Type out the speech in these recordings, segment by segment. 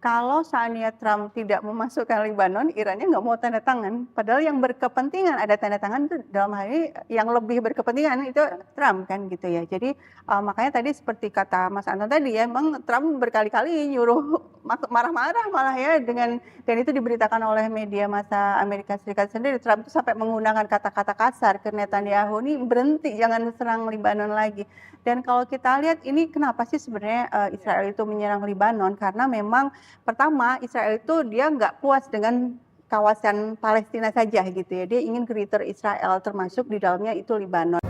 Kalau seandainya Trump tidak memasukkan Lebanon, Irannya nggak mau tanda tangan. Padahal yang berkepentingan ada tanda tangan itu dalam hal ini yang lebih berkepentingan itu Trump kan gitu ya. Jadi makanya tadi seperti kata Mas Anton tadi ya, memang Trump berkali-kali nyuruh marah-marah malah ya dan itu diberitakan oleh media massa Amerika Serikat sendiri. Trump itu sampai menggunakan kata-kata kasar ke Netanyahu, nih berhenti jangan serang Lebanon lagi. Dan kalau kita lihat ini kenapa sih sebenarnya Israel itu menyerang Lebanon, karena memang pertama Israel itu dia nggak puas dengan kawasan Palestina saja gitu ya, dia ingin Greater Israel termasuk di dalamnya itu Lebanon.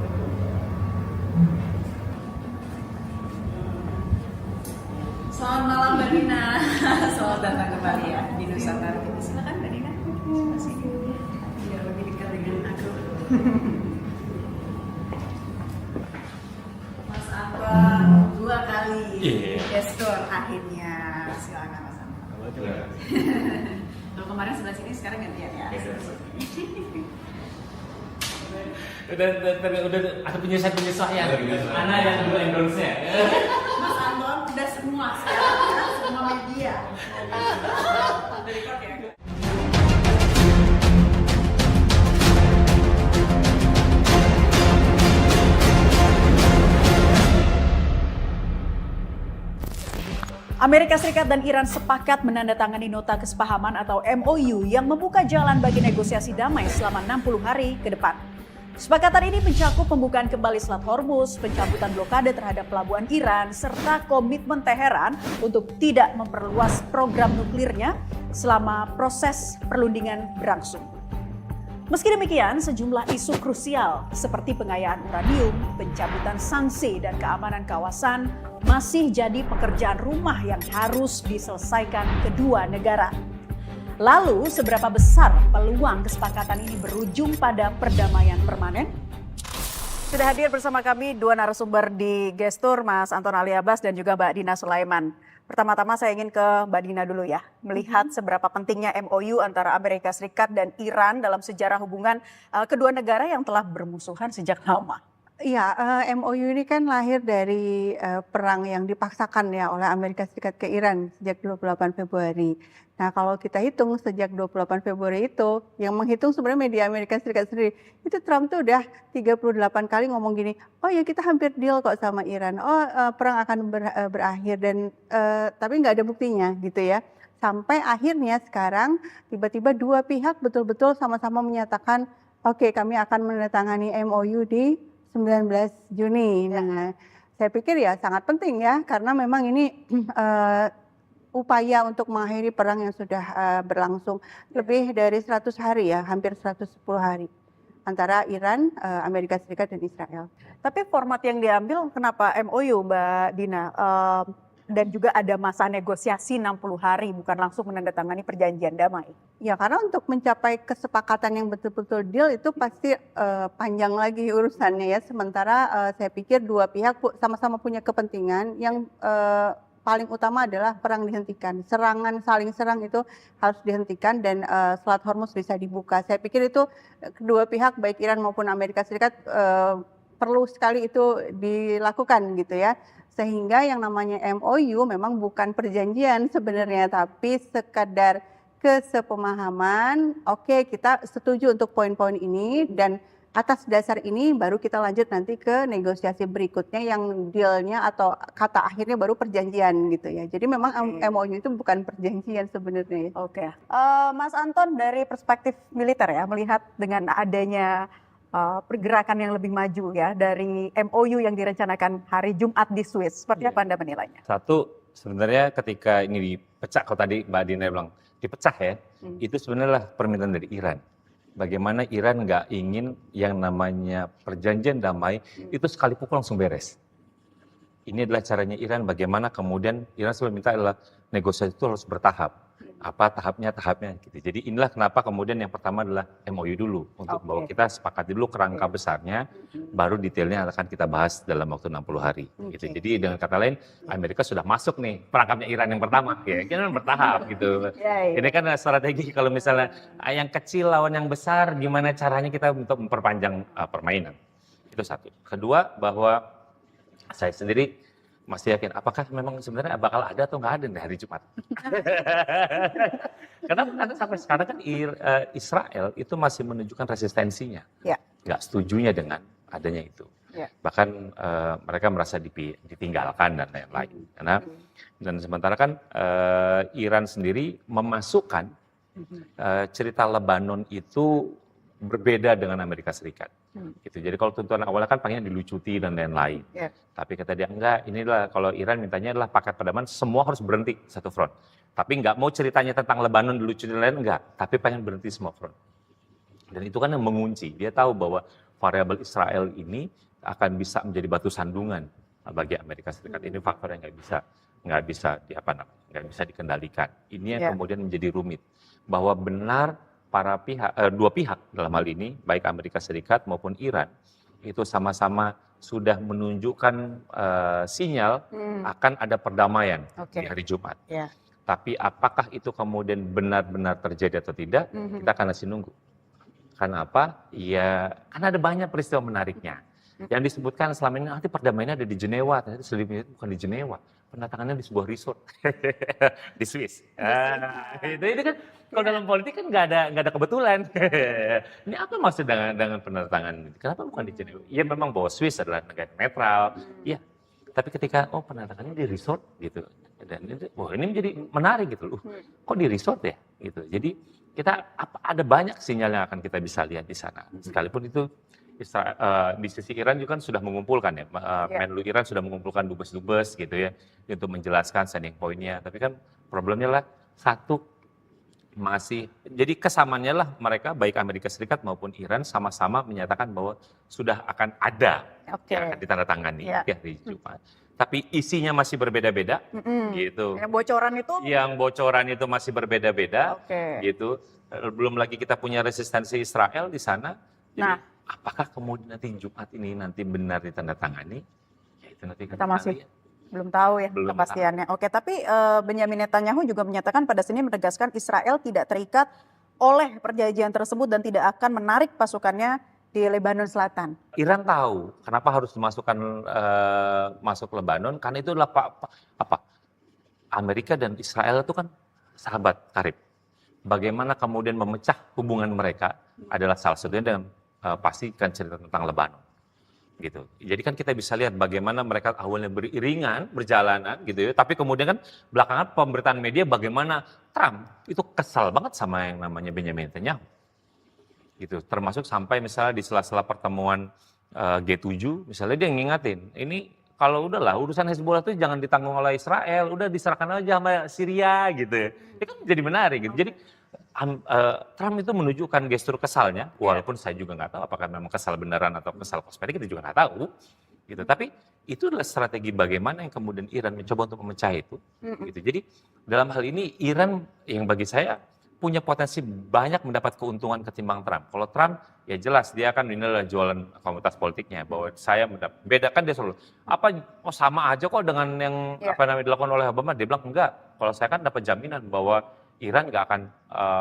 Selamat malam Mbak Dina, selamat datang kembali ya di Nusantara TV. Silakan Mbak Dina, biar lebih dekat dengan aku. Mas Anton 2 kali gestur akhirnya, silakan Mas Anton. Kalau kemarin sebelah sini, sekarang gantian ya. Udah ada penyesuaian. Ana yang dulu endorse-nya. Mas Anton udah semua sekarang ya, semua media. Record ya. Amerika Serikat dan Iran sepakat menandatangani nota kesepahaman atau MOU yang membuka jalan bagi negosiasi damai selama 60 hari ke depan. Kesepakatan ini mencakup pembukaan kembali Selat Hormuz, pencabutan blokade terhadap pelabuhan Iran, serta komitmen Teheran untuk tidak memperluas program nuklirnya selama proses perundingan berlangsung. Meski demikian, sejumlah isu krusial seperti pengayaan uranium, pencabutan sanksi, dan keamanan kawasan masih jadi pekerjaan rumah yang harus diselesaikan kedua negara. Lalu, seberapa besar peluang kesepakatan ini berujung pada perdamaian permanen? Sudah hadir bersama kami 2 narasumber di Gestur, Mas Anton Ali Abbas dan juga Mbak Dina Sulaiman. Pertama-tama saya ingin ke Mbak Dina dulu ya, melihat seberapa pentingnya MOU antara Amerika Serikat dan Iran dalam sejarah hubungan kedua negara yang telah bermusuhan sejak lama. Iya, MOU ini kan lahir dari perang yang dipaksakan ya oleh Amerika Serikat ke Iran sejak 28 Februari. Nah, kalau kita hitung sejak 28 Februari itu, yang menghitung sebenarnya media Amerika Serikat sendiri, itu Trump tuh udah 38 kali ngomong gini, oh ya kita hampir deal kok sama Iran, perang akan berakhir, dan tapi nggak ada buktinya gitu ya. Sampai akhirnya sekarang tiba-tiba dua pihak betul-betul sama-sama menyatakan, oke, kami akan menandatangani MOU di 19 Juni. Nah, saya pikir ya sangat penting ya, karena memang ini upaya untuk mengakhiri perang yang sudah berlangsung lebih dari 100 hari ya, hampir 110 hari antara Iran, Amerika Serikat dan Israel. Tapi format yang diambil kenapa MOU Mbak Dina? Dan juga ada masa negosiasi 60 hari, bukan langsung menandatangani perjanjian damai. Ya, karena untuk mencapai kesepakatan yang betul-betul deal itu pasti panjang lagi urusannya ya. Sementara saya pikir dua pihak sama-sama punya kepentingan yang paling utama adalah perang dihentikan. Serangan saling serang itu harus dihentikan dan Selat Hormuz bisa dibuka. Saya pikir itu kedua pihak baik Iran maupun Amerika Serikat perlu sekali itu dilakukan gitu ya. Sehingga yang namanya MOU memang bukan perjanjian sebenarnya, tapi sekadar kesepemahaman. Oke, kita setuju untuk poin-poin ini dan atas dasar ini baru kita lanjut nanti ke negosiasi berikutnya yang dealnya atau kata akhirnya baru perjanjian gitu ya. Jadi memang MOU itu bukan perjanjian sebenarnya. Oke. Mas Anton, dari perspektif militer ya, melihat dengan adanya pergerakan yang lebih maju ya dari MOU yang direncanakan hari Jumat di Swiss, seperti apa Anda menilainya? Satu, sebenarnya ketika ini dipecah, kalau tadi Mbak Dina bilang dipecah ya, itu sebenarnya permintaan dari Iran. Bagaimana Iran nggak ingin yang namanya perjanjian damai itu sekali pukul langsung beres. Ini adalah caranya Iran, bagaimana kemudian Iran selalu minta adalah negosiasi itu harus bertahap. Apa tahapnya gitu. Jadi inilah kenapa kemudian yang pertama adalah MOU dulu untuk bahwa kita sepakati dulu kerangka besarnya, baru detailnya akan kita bahas dalam waktu 60 hari. Gitu. Jadi dengan kata lain Amerika sudah masuk nih perangkapnya Iran yang pertama, ya kan bertahap gitu. Ini kan strategi kalau misalnya yang kecil lawan yang besar, gimana caranya kita untuk memperpanjang permainan. Itu satu. Kedua, bahwa saya sendiri masih yakin. Apakah memang sebenarnya bakal ada atau nggak ada nih hari Jumat? Karena sampai sekarang kan Israel itu masih menunjukkan resistensinya, Ya. nggak setujunya dengan adanya itu. Ya. Bahkan mereka merasa ditinggalkan dan lain-lain. Dan sementara kan Iran sendiri memasukkan cerita Lebanon itu berbeda dengan Amerika Serikat. Gitu. Jadi kalau tuntutan awalnya kan pengen dilucuti dan lain-lain. Yeah. Tapi kata dia enggak, inilah kalau Iran mintanya adalah paket perdamaian semua harus berhenti satu front. Tapi enggak mau ceritanya tentang Lebanon dilucuti dan lain enggak, tapi pengen berhenti semua front. Dan itu kan yang mengunci. Dia tahu bahwa variabel Israel ini akan bisa menjadi batu sandungan bagi Amerika Serikat. Ini faktor yang nggak bisa dikendalikan. Ini yang kemudian menjadi rumit. Bahwa benar dua pihak dalam hal ini, baik Amerika Serikat maupun Iran, itu sama-sama sudah menunjukkan sinyal akan ada perdamaian di hari Jumat. Yeah. Tapi apakah itu kemudian benar-benar terjadi atau tidak, kita akan masih nunggu. Karena apa? Ya, karena ada banyak peristiwa menariknya. Yang disebutkan selama ini nanti perdamaiannya ada di Jenewa, ternyata selebihnya itu bukan di Jenewa, penandatangannya di sebuah resort di Swiss. Itu kan kalau dalam politik kan nggak ada kebetulan. Ini apa maksud dengan penandatangan? Kenapa bukan di Jenewa? Ya memang bahwa Swiss adalah negara netral, ya. Tapi ketika penandatangannya di resort gitu, dan ini menjadi menarik gitu loh. Kok di resort ya? Gitu. Jadi ada banyak sinyal yang akan kita bisa lihat di sana. Sekalipun itu di sisi Iran juga kan sudah mengumpulkan ya, Menlu Iran sudah mengumpulkan dubes-dubes gitu ya, untuk menjelaskan standing point-nya. Tapi kan problemnya lah jadi kesamaannya lah mereka baik Amerika Serikat maupun Iran sama-sama menyatakan bahwa sudah akan ada yang akan ditandatangani di Jumat. Tapi isinya masih berbeda-beda gitu. Yang bocoran itu masih berbeda-beda gitu. Belum lagi kita punya resistensi Israel di sana. Jadi, apakah kemudian nanti Jumat ini nanti benar ditandatangani? Ya itu nanti kita masih belum tahu ya kepastiannya. Oke, tapi Benyamin Netanyahu juga menyatakan pada sini menegaskan Israel tidak terikat oleh perjanjian tersebut dan tidak akan menarik pasukannya di Lebanon Selatan. Iran tahu kenapa harus dimasukkan masuk Lebanon, karena itu adalah Amerika dan Israel itu kan sahabat karib. Bagaimana kemudian memecah hubungan mereka adalah salah satunya dengan pastikan cerita tentang Lebanon, gitu. Jadi kan kita bisa lihat bagaimana mereka awalnya beriringan, berjalanan, gitu ya. Tapi kemudian kan belakangan pemberitaan media bagaimana Trump itu kesal banget sama yang namanya Benjamin Netanyahu, gitu. Termasuk sampai misalnya di sela-sela pertemuan G7, misalnya dia ngingatin, ini kalau udahlah urusan Hezbollah itu jangan ditanggung oleh Israel, udah diserahkan aja sama Syria, gitu ya. Itu kan jadi menarik, gitu. Jadi Trump itu menunjukkan gestur kesalnya, walaupun saya juga nggak tahu apakah memang kesal beneran atau kesal kosmetik, kita juga nggak tahu, gitu. Tapi itu adalah strategi bagaimana yang kemudian Iran mencoba untuk memecah itu, gitu. Jadi dalam hal ini Iran yang bagi saya punya potensi banyak mendapat keuntungan ketimbang Trump. Kalau Trump ya jelas dia akan ini adalah jualan komunitas politiknya, bahwa saya bedakan dia selalu sama aja kok dengan yang dilakukan oleh Obama. Dia bilang enggak. Kalau saya kan dapat jaminan bahwa Iran nggak akan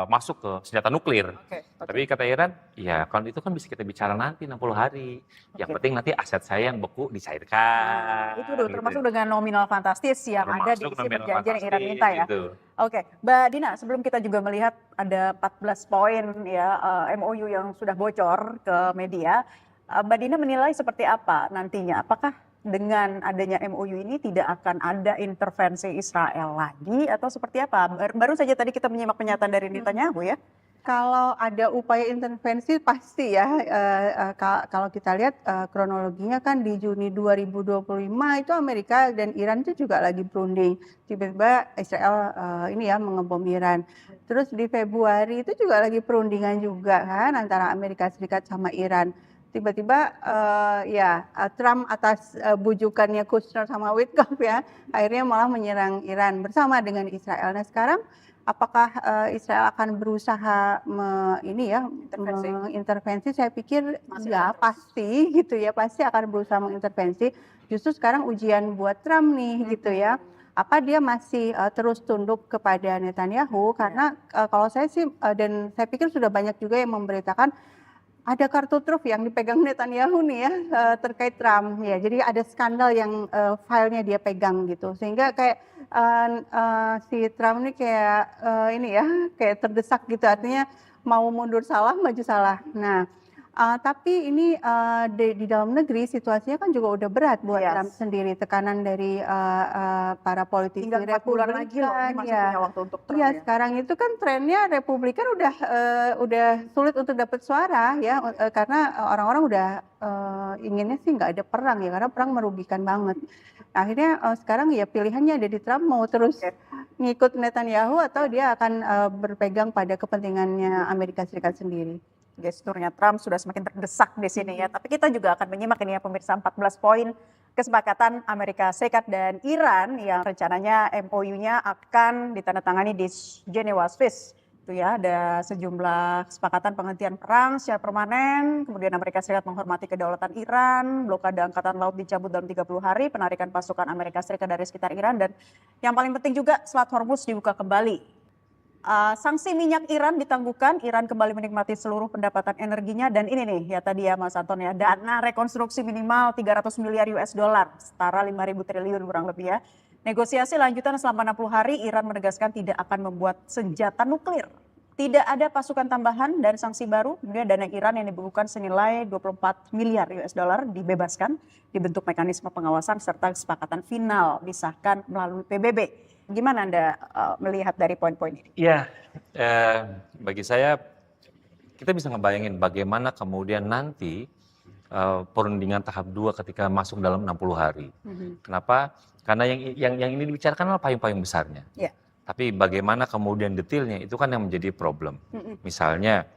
masuk ke senjata nuklir. Tapi kata Iran, ya kalau itu kan bisa kita bicara nanti 60 hari. Yang penting nanti aset saya yang beku dicairkan. Itu termasuk dengan nominal fantastis yang ada di isi perjanjian yang Iran minta ya. Gitu. Oke, Mbak Dina, sebelum kita juga melihat ada 14 poin ya MOU yang sudah bocor ke media, Mbak Dina menilai seperti apa nantinya? Apakah dengan adanya MOU ini tidak akan ada intervensi Israel lagi atau seperti apa? Baru saja tadi kita menyimak pernyataan dari Netanyahu ya. Kalau ada upaya intervensi pasti ya, kalau kita lihat kronologinya kan di Juni 2025 itu Amerika dan Iran itu juga lagi berunding. Tiba-tiba Israel mengebom Iran. Terus di Februari itu juga lagi perundingan juga kan antara Amerika Serikat sama Iran. Tiba-tiba Trump atas bujukannya Kushner sama Witkoff ya, akhirnya malah menyerang Iran bersama dengan Israel. Nah sekarang apakah Israel akan berusaha mengintervensi? Saya pikir pasti gitu ya, pasti akan berusaha mengintervensi. Justru sekarang ujian buat Trump nih gitu ya. Apa dia masih terus tunduk kepada Netanyahu? Karena kalau saya sih dan saya pikir sudah banyak juga yang memberitakan ada kartu truf yang dipegang Netanyahu nih ya terkait Trump ya. Jadi ada skandal yang filenya dia pegang gitu. Sehingga kayak si Trump ini kayak ini ya kayak terdesak gitu. Artinya mau mundur salah, maju salah. Nah, tapi ini di dalam negeri situasinya kan juga udah berat buat Yes. Trump sendiri. Tekanan dari para politisi Tinggal 4 bulan lagi loh, ini masih ya. punya waktu untuk Trump Iya, ya. sekarang itu kan trennya Republikan udah sulit untuk dapat suara ya, karena orang-orang udah inginnya sih nggak ada perang ya, karena perang merugikan banget. Akhirnya sekarang ya pilihannya ada di Trump, mau terus ngikut Netanyahu atau dia akan berpegang pada kepentingannya Amerika Serikat sendiri. Gesturnya Trump sudah semakin terdesak di sini ya. Tapi kita juga akan menyimak ini ya pemirsa 14 poin kesepakatan Amerika Serikat dan Iran yang rencananya MOU-nya akan ditandatangani di Geneva, Swiss. Itu ya, ada sejumlah kesepakatan penghentian perang secara permanen, kemudian Amerika Serikat menghormati kedaulatan Iran, blokade angkatan laut dicabut dalam 30 hari, penarikan pasukan Amerika Serikat dari sekitar Iran, dan yang paling penting juga Selat Hormuz dibuka kembali. Sanksi minyak Iran ditangguhkan, Iran kembali menikmati seluruh pendapatan energinya, dan ini nih ya tadi ya Mas Anton ya, dana rekonstruksi minimal 300 miliar US dollar, setara 5.000 triliun kurang lebih ya. Negosiasi lanjutan selama 60 hari, Iran menegaskan tidak akan membuat senjata nuklir. Tidak ada pasukan tambahan dan sanksi baru, kemudian dana Iran yang dibekukan senilai 24 miliar US dollar dibebaskan, dibentuk mekanisme pengawasan serta kesepakatan final disahkan melalui PBB. Gimana Anda melihat dari poin-poin ini? Ya, bagi saya kita bisa ngebayangin bagaimana kemudian nanti perundingan tahap 2 ketika masuk dalam 60 hari. Kenapa? Karena yang ini dibicarakan adalah payung-payung besarnya. Ya. Tapi bagaimana kemudian detailnya itu kan yang menjadi problem. Misalnya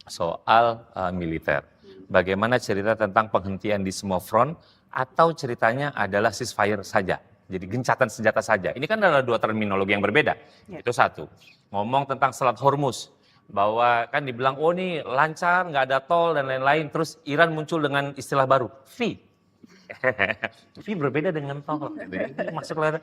soal militer. Bagaimana cerita tentang penghentian di semua front atau ceritanya adalah ceasefire saja. Jadi gencatan senjata saja. Ini kan adalah dua terminologi yang berbeda. Ya. Itu satu. Ngomong tentang Selat Hormuz. Bahwa kan dibilang, oh ini lancar, nggak ada tol dan lain-lain. Terus Iran muncul dengan istilah baru, fee. Fee berbeda dengan tol. Ini masuk lagi.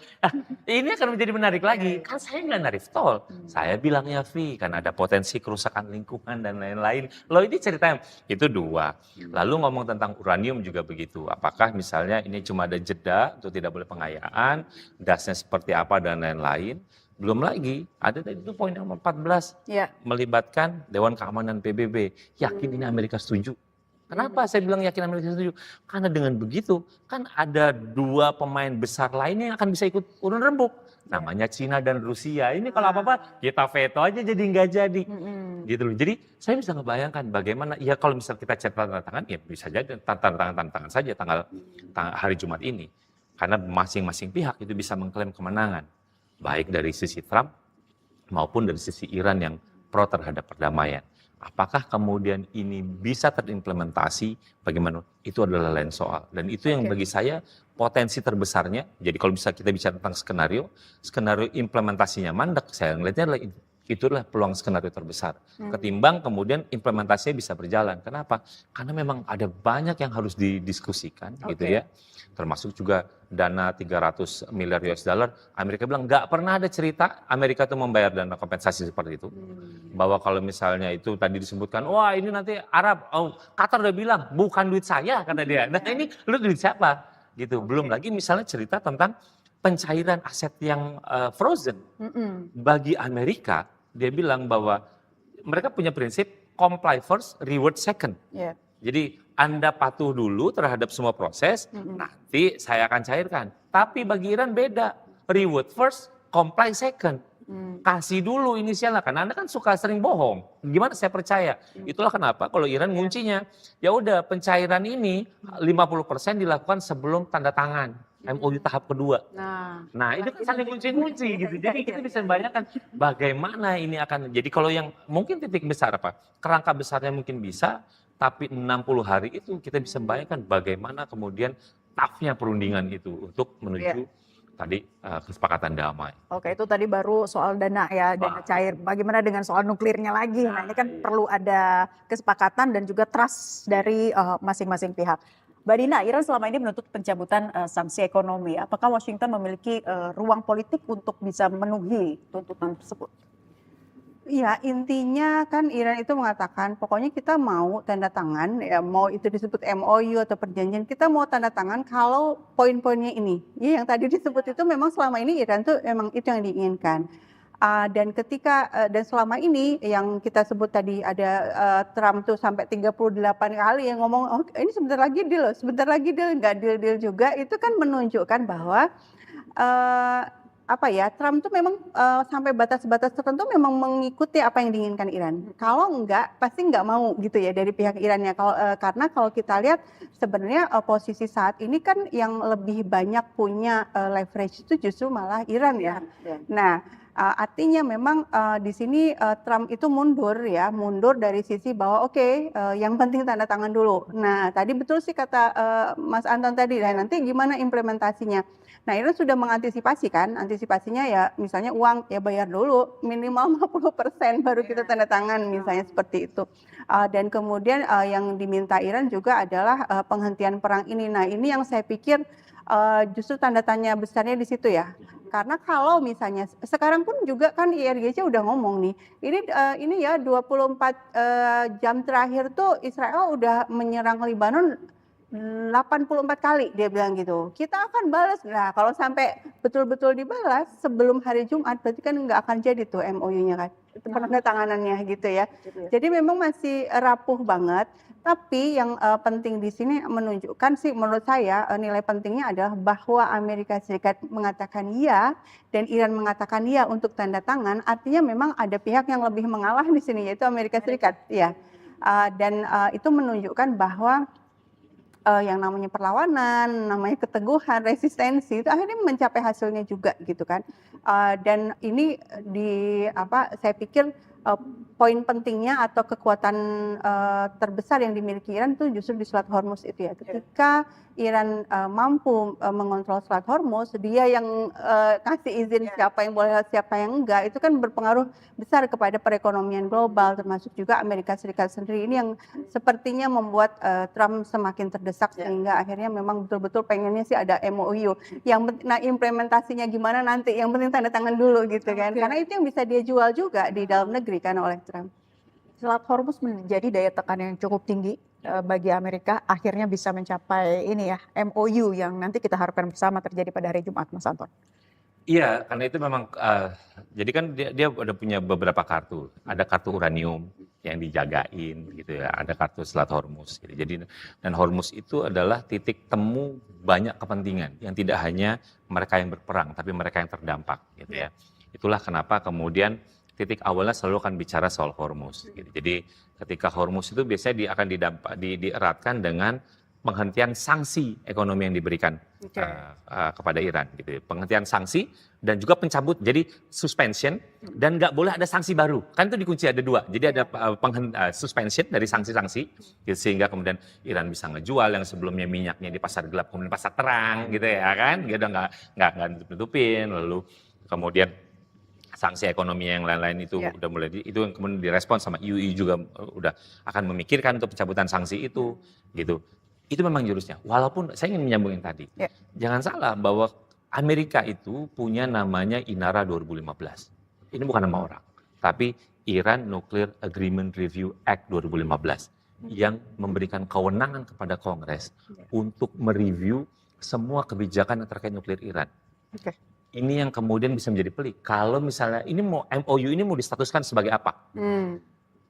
Ini akan menjadi menarik lagi. Kan saya nggak narik tol. Saya bilangnya fee. Kan ada potensi kerusakan lingkungan dan lain-lain. Loh ini ceritanya. Itu dua. Lalu ngomong tentang uranium juga begitu. Apakah misalnya ini cuma ada jeda untuk tidak boleh pengayaan. Dasnya seperti apa dan lain-lain. Belum lagi, ada tadi itu poin nomor 14. Ya. Melibatkan Dewan Keamanan PBB. Yakin ini Amerika setuju? Kenapa saya bilang yakin Amerika setuju? Karena dengan begitu kan ada dua pemain besar lainnya yang akan bisa ikut urun rembuk. Namanya Cina dan Rusia. Ini kalau apa-apa kita veto aja jadi nggak jadi. Gitu loh. Jadi saya bisa ngebayangkan bagaimana, ya kalau misal kita cek tanda tangan, ya bisa jadi tanda tangan saja tanggal hari Jumat ini. Karena masing-masing pihak itu bisa mengklaim kemenangan. Baik dari sisi Trump maupun dari sisi Iran yang pro terhadap perdamaian. Apakah kemudian ini bisa terimplementasi? Bagaimana? Itu adalah lain soal. Dan itu yang bagi saya potensi terbesarnya. Jadi kalau bisa kita bicara tentang skenario implementasinya mandek, saya melihatnya adalah itulah peluang skenario terbesar. Ketimbang kemudian implementasinya bisa berjalan. Kenapa? Karena memang ada banyak yang harus didiskusikan gitu ya. Termasuk juga dana 300 miliar US dollar. Amerika bilang nggak pernah ada cerita Amerika itu membayar dana kompensasi seperti itu. Bahwa kalau misalnya itu tadi disebutkan, wah ini nanti Arab, Qatar udah bilang bukan duit saya kata dia. Nah ini lu duit siapa? Gitu. Belum lagi misalnya cerita tentang pencairan aset yang frozen. Bagi Amerika, dia bilang bahwa mereka punya prinsip comply first, reward second. Yeah. Jadi Anda patuh dulu terhadap semua proses, nanti saya akan cairkan. Tapi bagi Iran beda, reward first, comply second. Kasih dulu inisialnya, karena Anda kan suka sering bohong. Gimana saya percaya? Itulah kenapa kalau Iran nguncinya, ya udah pencairan ini 50% dilakukan sebelum tanda tangan MOU tahap kedua. Nah itu kan saling kunci-kunci gitu. Jadi kita bisa membayangkan bagaimana ini akan. Jadi kalau yang mungkin titik besar apa? Kerangka besarnya mungkin bisa, tapi 60 hari itu kita bisa membayangkan bagaimana kemudian tough-nya perundingan itu untuk menuju tadi kesepakatan damai. Oke, itu tadi baru soal dana ya, dana cair. Bagaimana dengan soal nuklirnya lagi? Nah, ini kan perlu ada kesepakatan dan juga trust dari masing-masing pihak. Mbak Dina, Iran selama ini menuntut pencabutan sanksi ekonomi. Apakah Washington memiliki ruang politik untuk bisa memenuhi tuntutan tersebut? Iya, intinya kan Iran itu mengatakan pokoknya kita mau tanda tangan, ya mau itu disebut MOU atau perjanjian, kita mau tanda tangan kalau poin-poinnya ini. Ya, yang tadi disebut itu memang selama ini Iran tuh memang itu yang diinginkan. Dan dan selama ini yang kita sebut tadi ada Trump tuh sampai 38 kali yang ngomong, oh ini sebentar lagi deal loh, sebentar lagi deal, nggak deal-deal juga, itu kan menunjukkan bahwa eh, apa ya, Trump tuh memang sampai batas-batas tertentu memang mengikuti apa yang diinginkan Iran. Kalau enggak, pasti enggak mau gitu ya dari pihak Irannya. Karena kalau kita lihat sebenarnya posisi saat ini kan yang lebih banyak punya leverage itu justru malah Iran ya. Nah, artinya memang di sini Trump itu mundur dari sisi bahwa oke, yang penting tanda tangan dulu. Nah, tadi betul sih kata Mas Anton tadi, nah nanti gimana implementasinya? Nah, Iran sudah mengantisipasi kan, antisipasinya ya misalnya uang ya bayar dulu minimal 50% baru kita tanda tangan misalnya seperti itu. Dan kemudian yang diminta Iran juga adalah penghentian perang ini. Nah, ini yang saya pikir justru tanda tanya besarnya di situ ya. Karena kalau misalnya sekarang pun juga kan IRGC udah ngomong nih, ini ya 24 jam terakhir tuh Israel udah menyerang Lebanon 84 kali dia bilang gitu. Kita akan balas. Nah, kalau sampai betul-betul dibalas sebelum hari Jumat berarti kan nggak akan jadi tuh MOU-nya kan. Itu penandatanganannya gitu ya. Jadi memang masih rapuh banget. Tapi yang penting di sini menunjukkan sih menurut saya nilai pentingnya adalah bahwa Amerika Serikat mengatakan iya dan Iran mengatakan iya untuk tanda tangan. Artinya memang ada pihak yang lebih mengalah di sini yaitu Amerika Serikat. Ya. Itu menunjukkan bahwa yang namanya perlawanan, namanya keteguhan, resistensi itu akhirnya mencapai hasilnya juga gitu kan. Dan ini saya pikir poin pentingnya atau kekuatan terbesar yang dimiliki Iran itu justru di Selat Hormuz itu ya. Ketika Iran mampu mengontrol Selat Hormuz, dia yang kasih izin siapa yang boleh siapa yang enggak, itu kan berpengaruh besar kepada perekonomian global, termasuk juga Amerika Serikat sendiri. Ini yang sepertinya membuat Trump semakin terdesak sehingga akhirnya memang betul-betul pengennya sih ada MOU. Nah, implementasinya gimana nanti? Yang penting tanda tangan dulu gitu kan. Karena itu yang bisa dia jual juga di dalam negeri kan oleh Trump. Selat Hormuz menjadi daya tekan yang cukup tinggi bagi Amerika, akhirnya bisa mencapai ini ya, MOU yang nanti kita harapkan bersama terjadi pada hari Jumat, Mas Anton. Iya, karena itu memang, jadi kan dia udah punya beberapa kartu. Ada kartu uranium yang dijagain gitu ya, ada kartu Selat Hormuz gitu. Jadi dan Hormuz itu adalah titik temu banyak kepentingan yang tidak hanya mereka yang berperang, tapi mereka yang terdampak gitu ya. Itulah kenapa kemudian titik awalnya selalu akan bicara soal Hormuz gitu. Jadi ketika Hormuz itu biasanya akan dieratkan dengan penghentian sanksi ekonomi yang diberikan kepada Iran gitu. Penghentian sanksi dan juga pencabut, jadi suspension dan nggak boleh ada sanksi baru. Kan itu dikunci ada dua. Jadi ada suspension dari sanksi-sanksi gitu, sehingga kemudian Iran bisa ngejual yang sebelumnya minyaknya di pasar gelap kemudian pasar terang gitu ya kan. Gitu nggak tutupin, lalu kemudian sanksi ekonomi yang lain-lain itu udah mulai itu yang kemudian direspon sama EU juga udah akan memikirkan untuk pencabutan sanksi itu gitu. Itu memang jurusnya. Walaupun saya ingin menyambungin tadi. Jangan salah bahwa Amerika itu punya namanya INARA 2015. Ini bukan nama orang, tapi Iran Nuclear Agreement Review Act 2015 yang memberikan kewenangan kepada Kongres untuk mereview semua kebijakan yang terkait nuklir Iran. Ini yang kemudian bisa menjadi pelik. Kalau misalnya ini MOU ini mau distatuskan sebagai apa?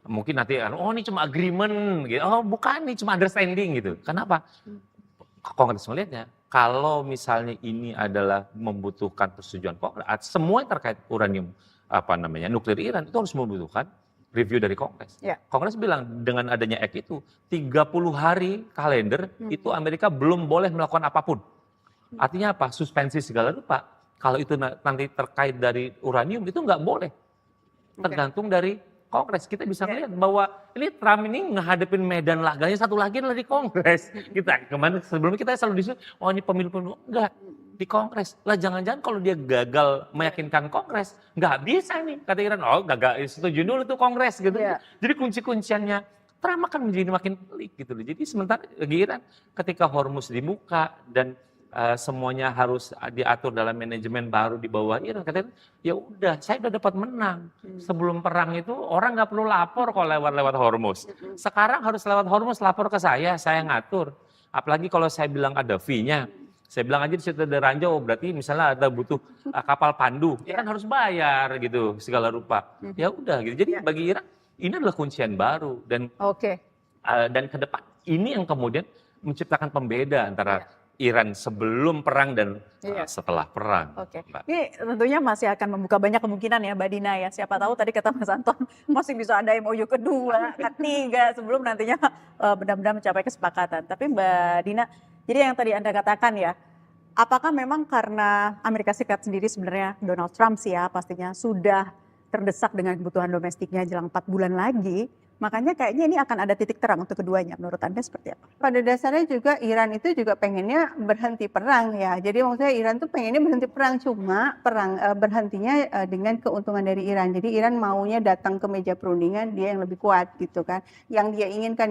Mungkin nanti, oh ini cuma agreement, gitu. Oh bukan, ini cuma understanding gitu. Kenapa? Kongres melihatnya, kalau misalnya ini adalah membutuhkan persetujuan Kongres, semua yang terkait uranium nuklir Iran itu harus membutuhkan review dari Kongres. Kongres bilang dengan adanya Act itu 30 hari kalender itu Amerika belum boleh melakukan apapun. Artinya apa? Suspensi segala rupa. Kalau itu nanti terkait dari uranium itu nggak boleh. Tergantung dari Kongres. Kita bisa melihat bahwa ini Trump ini ngehadapin medan laganya satu lagi adalah di Kongres. Sebelumnya kita selalu disuruh, oh ini pemilu enggak di Kongres. Lah jangan-jangan kalau dia gagal meyakinkan Kongres, nggak bisa nih kata Iran. Oh gagal, setuju dulu tuh Kongres gitu. Jadi kunci-kunciannya Trump akan menjadi makin pelik gitu loh. Jadi sementara bagi Iran ketika Hormuz dibuka dan semuanya harus diatur dalam manajemen baru di bawah Iran. Katanya, ya udah, saya udah dapat menang. Sebelum perang itu orang nggak perlu lapor kalau lewat Hormuz. Sekarang harus lewat Hormuz lapor ke saya ngatur. Apalagi kalau saya bilang ada fee-nya. Saya bilang aja di situ ada ranjau, berarti misalnya ada butuh kapal pandu, ya kan harus bayar gitu segala rupa. Ya udah gitu. Jadi bagi Iran ini adalah kuncian baru dan dan ke depan ini yang kemudian menciptakan pembeda antara Iran sebelum perang dan setelah perang. Ini tentunya masih akan membuka banyak kemungkinan ya Mbak Dina ya. Siapa tahu tadi kata Mas Anton masih bisa ada MOU kedua, ketiga sebelum nantinya benar-benar mencapai kesepakatan. Tapi Mbak Dina, jadi yang tadi Anda katakan ya, apakah memang karena Amerika Serikat sendiri sebenarnya Donald Trump sih ya pastinya sudah terdesak dengan kebutuhan domestiknya jelang 4 bulan lagi, makanya kayaknya ini akan ada titik terang untuk keduanya. Menurut Anda seperti apa? Pada dasarnya juga Iran itu juga pengennya berhenti perang ya. Jadi maksudnya Iran tuh pengennya berhenti perang, cuma perang berhentinya dengan keuntungan dari Iran. Jadi Iran maunya datang ke meja perundingan dia yang lebih kuat gitu kan. Yang dia inginkan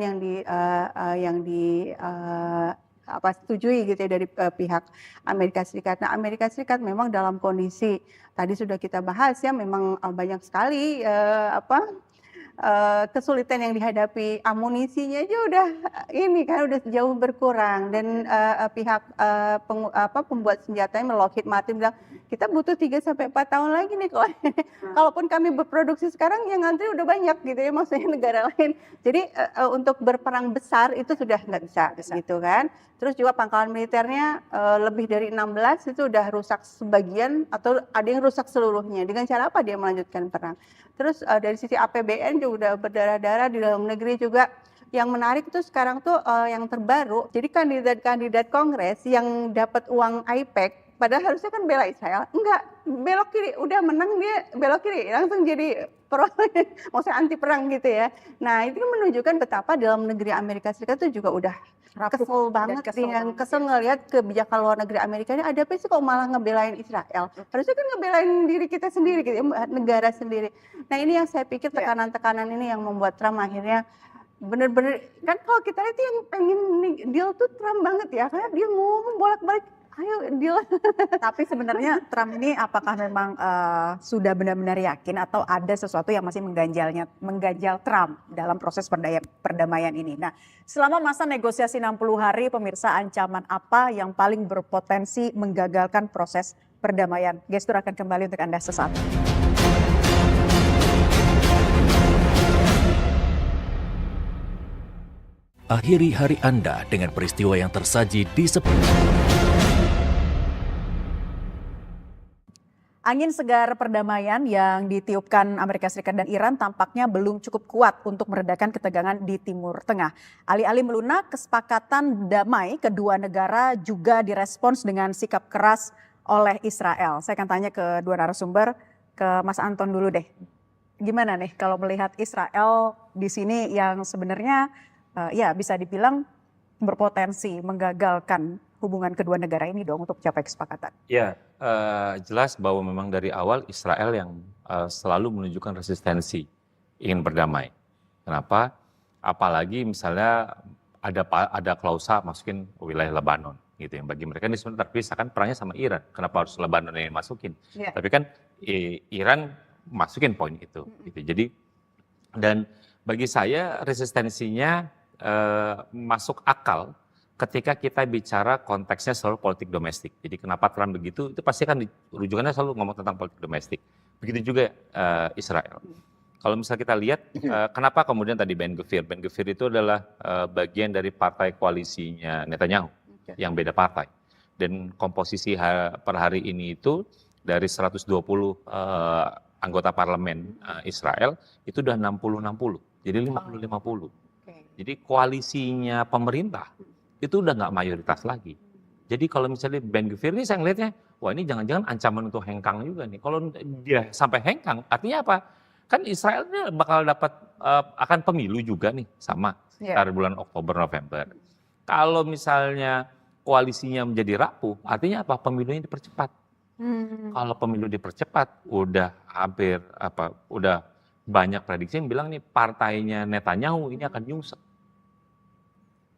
setujui gitu ya dari pihak Amerika Serikat. Nah, Amerika Serikat memang dalam kondisi tadi sudah kita bahas ya, memang banyak sekali kesulitan yang dihadapi, amunisinya aja udah jauh berkurang dan pihak pembuat senjatanya Lockheed Martin bilang kita butuh 3-4 tahun lagi nih kalaupun kami berproduksi sekarang yang ngantri udah banyak gitu ya, maksudnya negara lain. Jadi untuk berperang besar itu sudah nggak bisa gitu kan. Terus juga pangkalan militernya lebih dari 16 itu udah rusak sebagian atau ada yang rusak seluruhnya. Dengan cara apa dia melanjutkan perang? Terus dari sisi APBN juga udah berdarah-darah, di dalam negeri juga. Yang menarik itu sekarang tuh yang terbaru, jadi kandidat-kandidat Kongres yang dapat uang IPAC, padahal harusnya kan bela Israel, enggak, belok kiri, udah menang dia belok kiri, langsung jadi maksudnya anti perang gitu ya. Nah itu menunjukkan betapa dalam negeri Amerika Serikat itu juga udah kesel banget, kesel ngelihat kebijakan luar negeri Amerika ini ada apa sih kok malah ngebelain Israel. Harusnya kan ngebelain diri kita sendiri gitu ya, negara sendiri. Nah ini yang saya pikir tekanan-tekanan ini yang membuat Trump akhirnya bener-bener, kan kalau kita lihat yang pengen deal tuh Trump banget ya, karena dia ngomong bolak-balik, ayo deal. Tapi sebenarnya Trump ini apakah memang sudah benar-benar yakin atau ada sesuatu yang masih mengganjal Trump dalam proses perdamaian ini? Nah, selama masa negosiasi 60 hari, pemirsa, ancaman apa yang paling berpotensi menggagalkan proses perdamaian? Gestur akan kembali untuk Anda sesaat. Akhiri hari Anda dengan peristiwa yang tersaji di Angin segar perdamaian yang ditiupkan Amerika Serikat dan Iran tampaknya belum cukup kuat untuk meredakan ketegangan di Timur Tengah. Alih-alih melunak, kesepakatan damai kedua negara juga direspons dengan sikap keras oleh Israel. Saya akan tanya ke dua narasumber, ke Mas Anton dulu deh. Gimana nih kalau melihat Israel di sini yang sebenarnya ya bisa dibilang berpotensi menggagalkan hubungan kedua negara ini dong untuk capai kesepakatan? Ya, jelas bahwa memang dari awal Israel yang selalu menunjukkan resistensi ingin berdamai. Kenapa? Apalagi misalnya ada klausa masukin wilayah Lebanon gitu yang bagi mereka ini sebenarnya terpisah, kan perangnya sama Iran. Kenapa harus Lebanon yang masukin? Tapi kan Iran masukin poin itu. Gitu. Jadi dan bagi saya resistensinya masuk akal ketika kita bicara konteksnya selalu politik domestik. Jadi kenapa Trump begitu, itu pasti kan rujukannya selalu ngomong tentang politik domestik. Begitu juga Israel. Kalau misalnya kita lihat, kenapa kemudian tadi Ben Gvir itu adalah bagian dari partai koalisinya Netanyahu, yang beda partai. Dan komposisi per hari ini itu dari 120 anggota parlemen Israel, itu udah 60-60, jadi 50-50. Jadi koalisinya pemerintah itu udah nggak mayoritas lagi. Jadi kalau misalnya Ben Gvir ini saya ngelihatnya, wah ini jangan-jangan ancaman untuk hengkang juga nih. Kalau dia sampai hengkang, artinya apa? Kan Israel ini bakal dapat akan pemilu juga nih sama sekitar bulan Oktober November. Kalau misalnya koalisinya menjadi rapuh, artinya apa? Pemilunya dipercepat. Kalau pemilu dipercepat, udah hampir udah banyak prediksi yang bilang nih partainya Netanyahu ini akan nyungsep.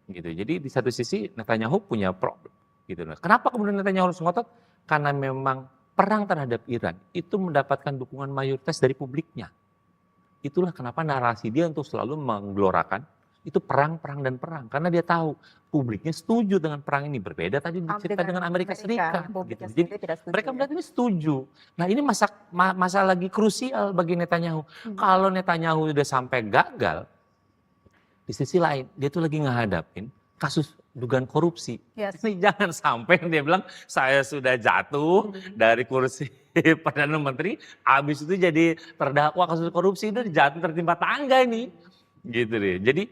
Gitu. Jadi di satu sisi Netanyahu punya problem. Gitu. Nah, kenapa kemudian Netanyahu harus ngotot? Karena memang perang terhadap Iran itu mendapatkan dukungan mayoritas dari publiknya. Itulah kenapa narasi dia untuk selalu menggelorakan itu perang, perang, dan perang. Karena dia tahu publiknya setuju dengan perang ini. Berbeda tadi cerita dengan Amerika Serikat. Gitu. Jadi mereka melihat ini setuju. Nah ini masa lagi krusial bagi Netanyahu. Kalau Netanyahu udah sampai gagal, di sisi lain dia tuh lagi ngehadapin kasus dugaan korupsi. Yes. Ini jangan sampai dia bilang saya sudah jatuh dari kursi Perdana Menteri, habis itu jadi terdakwa kasus korupsi, itu jatuh tertimpa tangga ini. Gitu deh. Jadi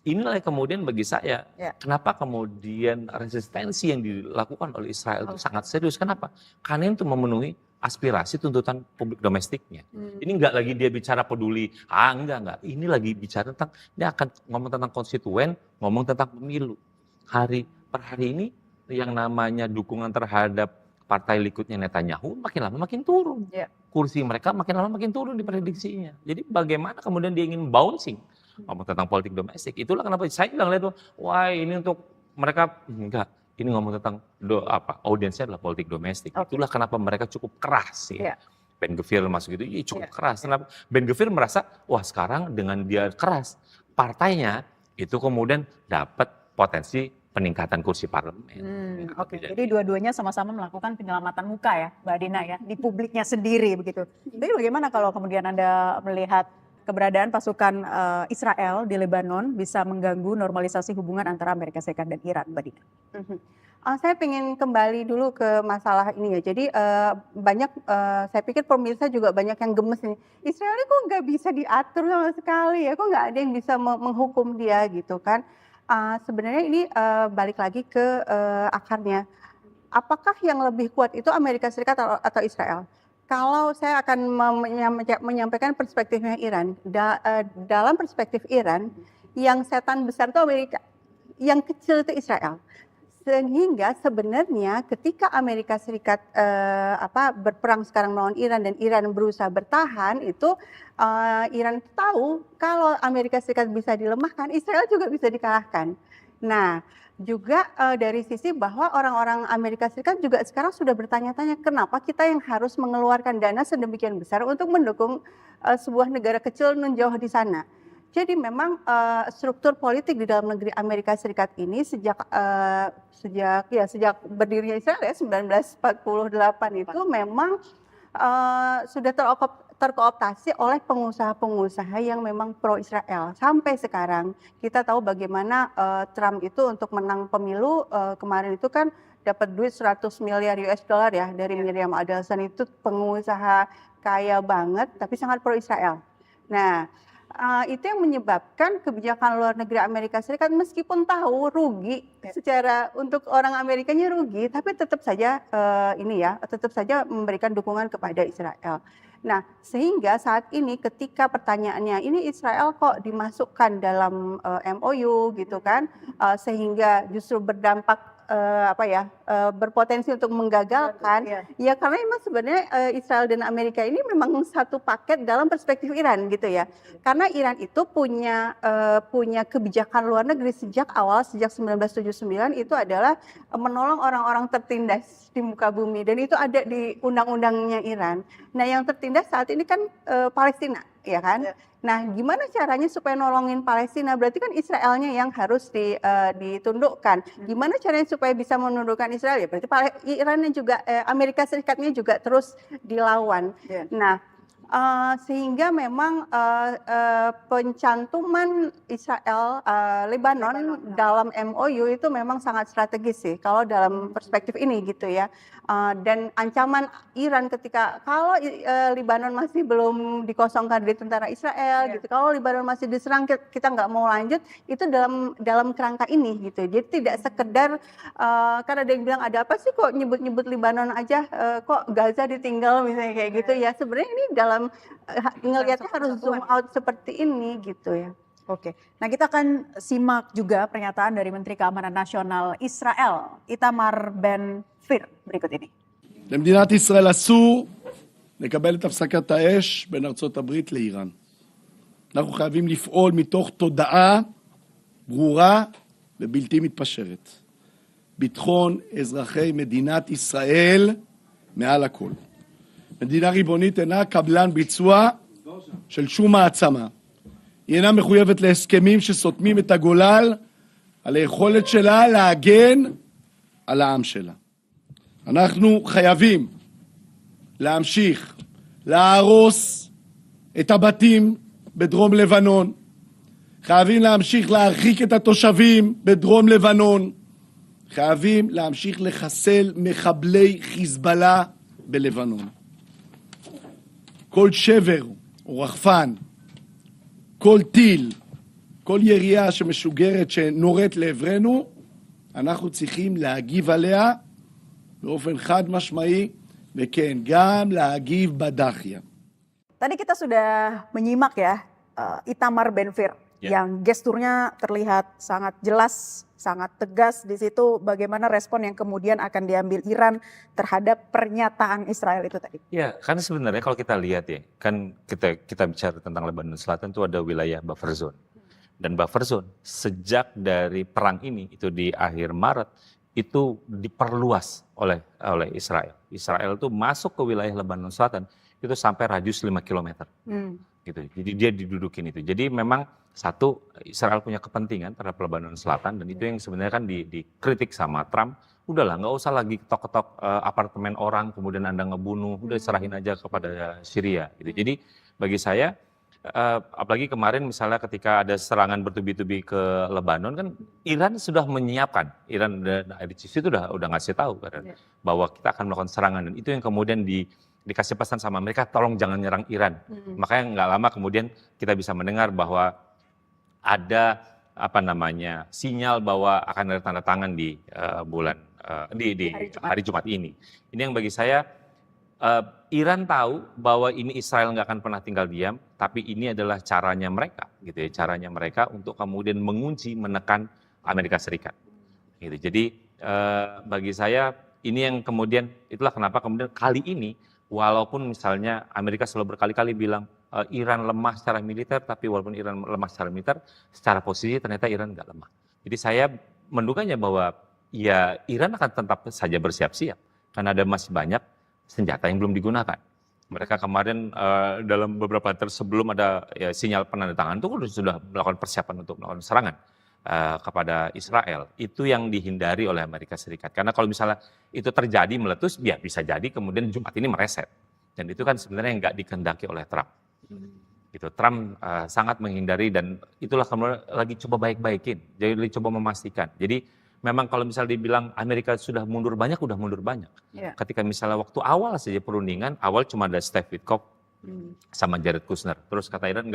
inilah kemudian bagi saya, kenapa kemudian resistensi yang dilakukan oleh Israel itu sangat serius. Kenapa? Karena itu memenuhi aspirasi tuntutan publik domestiknya. Ini enggak lagi dia bicara peduli, enggak. Ini lagi bicara tentang, dia akan ngomong tentang konstituen, ngomong tentang pemilu. Hari per hari ini yang namanya dukungan terhadap partai Likudnya Netanyahu makin lama makin turun. Kursi mereka makin lama makin turun di prediksinya. Jadi bagaimana kemudian dia ingin bouncing, ngomong tentang politik domestik. Itulah kenapa saya bilang lihat, wah ini untuk mereka enggak. Ini ngomong tentang audiensnya adalah politik domestik. Itulah kenapa mereka cukup keras ya. Ben Gvir masuk itu cukup keras. Kenapa? Ben Gvir merasa wah sekarang dengan dia keras partainya itu kemudian dapat potensi peningkatan kursi parlemen. Jadi dua-duanya sama-sama melakukan penyelamatan muka ya, Mbak Dina ya, di publiknya sendiri begitu. Tapi bagaimana kalau kemudian Anda melihat keberadaan pasukan Israel di Lebanon bisa mengganggu normalisasi hubungan antara Amerika Serikat dan Iran, Mbak Dina? Saya ingin kembali dulu ke masalah ini ya. Jadi banyak, saya pikir pemirsa juga banyak yang gemes ini. Israel ini kok nggak bisa diatur sama sekali ya, kok nggak ada yang bisa menghukum dia gitu kan. Sebenarnya ini balik lagi ke akarnya. Apakah yang lebih kuat itu Amerika Serikat atau Israel? Kalau saya akan menyampaikan perspektifnya Iran, dalam perspektif Iran, yang setan besar itu Amerika, yang kecil itu Israel. Sehingga sebenarnya ketika Amerika Serikat berperang sekarang melawan Iran dan Iran berusaha bertahan, itu Iran tahu kalau Amerika Serikat bisa dilemahkan, Israel juga bisa dikalahkan. Nah, juga dari sisi bahwa orang-orang Amerika Serikat juga sekarang sudah bertanya-tanya kenapa kita yang harus mengeluarkan dana sedemikian besar untuk mendukung sebuah negara kecil menjauh di sana. Jadi memang struktur politik di dalam negeri Amerika Serikat ini sejak berdirinya Israel ya 1948 itu memang sudah terkooptasi oleh pengusaha-pengusaha yang memang pro Israel. Sampai sekarang kita tahu bagaimana Trump itu untuk menang pemilu kemarin itu kan dapat duit 100 miliar US dollar ya dari Miriam Adelson, itu pengusaha kaya banget tapi sangat pro Israel. Nah, itu yang menyebabkan kebijakan luar negeri Amerika Serikat meskipun tahu rugi secara untuk orang Amerikanya rugi, tapi tetap saja tetap saja memberikan dukungan kepada Israel. Nah, sehingga saat ini ketika pertanyaannya ini Israel kok dimasukkan dalam MOU gitu kan, sehingga justru berdampak berpotensi untuk menggagalkan, ya karena memang sebenarnya Israel dan Amerika ini memang satu paket dalam perspektif Iran gitu ya. Karena Iran itu punya kebijakan luar negeri sejak 1979 itu adalah menolong orang-orang tertindas di muka bumi, dan itu ada di undang-undangnya Iran. Nah, yang tertindas saat ini kan Palestina, ya kan? Nah, gimana caranya supaya nolongin Palestina? Berarti kan Israelnya yang harus ditundukkan. Gimana caranya supaya bisa menundukkan Israel? Ya berarti Irannya juga, Amerika Serikatnya juga terus dilawan. Nah, sehingga memang pencantuman Israel Lebanon dalam MOU itu memang sangat strategis sih kalau dalam perspektif ini gitu ya. Dan ancaman Iran ketika kalau Lebanon masih belum dikosongkan dari tentara Israel gitu, kalau Lebanon masih diserang kita nggak mau lanjut, itu dalam kerangka ini gitu. Jadi tidak sekedar karena ada yang bilang ada apa sih kok nyebut-nyebut Lebanon aja, kok Gaza ditinggal misalnya kayak gitu ya. Sebenarnya ini dalam ngelihatnya harus zoom out seperti ini gitu ya. Oke, nah kita akan simak juga pernyataan dari Menteri Keamanan Nasional Israel, Itamar Ben-Gvir berikut ini. למדינת ישראל אסור לקבל את הפסקת האש בין ארצות הברית לאיראן. אנחנו חייבים לפעול מתוך תודעה ברורה ובלתי מתפשרת. ביטחון אזרחי מדינת ישראל מעל הכל. מדינה ריבונית אינה קבלן ביצוע של שום מעצמה. היא אינה מחויבת להסכמים שסותמים את הגולל על היכולת שלה להגן על העם שלה. אנחנו חייבים להמשיך להרוס את הבתים בדרום לבנון, חייבים להמשיך להרחיק את התושבים בדרום לבנון, חייבים להמשיך לחסל מחבלי חיזבאללה בלבנון. כל שבר או רחפן, כל טיל, כל ירייה שמשוגרת שנורית לעברנו, אנחנו צריכים להגיב עליה באופן חד משמעי, וכן, גם להגיב בדחיה. Tadi kita sudah menyimak ya Itamar Ben-Gvir yang gesturnya terlihat sangat jelas, sangat tegas di situ bagaimana respon yang kemudian akan diambil Iran terhadap pernyataan Israel itu tadi. Ya, karena sebenarnya kalau kita lihat ya, kan kita bicara tentang Lebanon Selatan itu ada wilayah buffer zone. Dan buffer zone sejak dari perang ini itu di akhir Maret itu diperluas oleh Israel. Israel itu masuk ke wilayah Lebanon Selatan itu sampai radius 5 km. Gitu. Jadi dia didudukin itu. Jadi memang satu, Israel punya kepentingan terhadap Lebanon Selatan dan itu yang sebenarnya kan dikritik sama Trump. Udahlah, nggak usah lagi ketok-ketok apartemen orang kemudian Anda ngebunuh, udah serahin aja kepada Syria. Gitu. Jadi bagi saya, apalagi kemarin misalnya ketika ada serangan bertubi-tubi ke Lebanon kan Iran sudah menyiapkan, Iran dan IDF itu udah ngasih tahu kan, bahwa kita akan melakukan serangan dan itu yang kemudian dikasih pesan sama mereka, tolong jangan nyerang Iran. Makanya nggak lama kemudian kita bisa mendengar bahwa ada sinyal bahwa akan ada tanda tangan di hari Jumat ini. Ini yang bagi saya Iran tahu bahwa ini Israel nggak akan pernah tinggal diam, tapi ini adalah caranya mereka, gitu ya, caranya mereka untuk kemudian mengunci, menekan Amerika Serikat. Gitu. Jadi bagi saya ini yang kemudian itulah kenapa kemudian kali ini walaupun misalnya Amerika selalu berkali-kali bilang Iran lemah secara militer, tapi walaupun Iran lemah secara militer, secara posisi ternyata Iran nggak lemah. Jadi saya menduganya bahwa ya Iran akan tetap saja bersiap-siap karena ada masih banyak senjata yang belum digunakan. Mereka kemarin dalam beberapa hari sebelum ada sinyal penandatangan itu sudah melakukan persiapan untuk melakukan serangan kepada Israel. Itu yang dihindari oleh Amerika Serikat. Karena kalau misalnya itu terjadi meletus, ya bisa jadi kemudian Jumat ini mereset. Dan itu kan sebenarnya nggak dikehendaki oleh Trump. Gitu. Trump sangat menghindari dan itulah kemudian lagi coba baik-baikin. Jadi coba memastikan. Jadi memang kalau misalnya dibilang Amerika sudah mundur banyak, udah mundur banyak. Ketika misalnya waktu awal saja perundingan, awal cuma ada Steve Witkoff sama Jared Kushner. Terus kata Iran,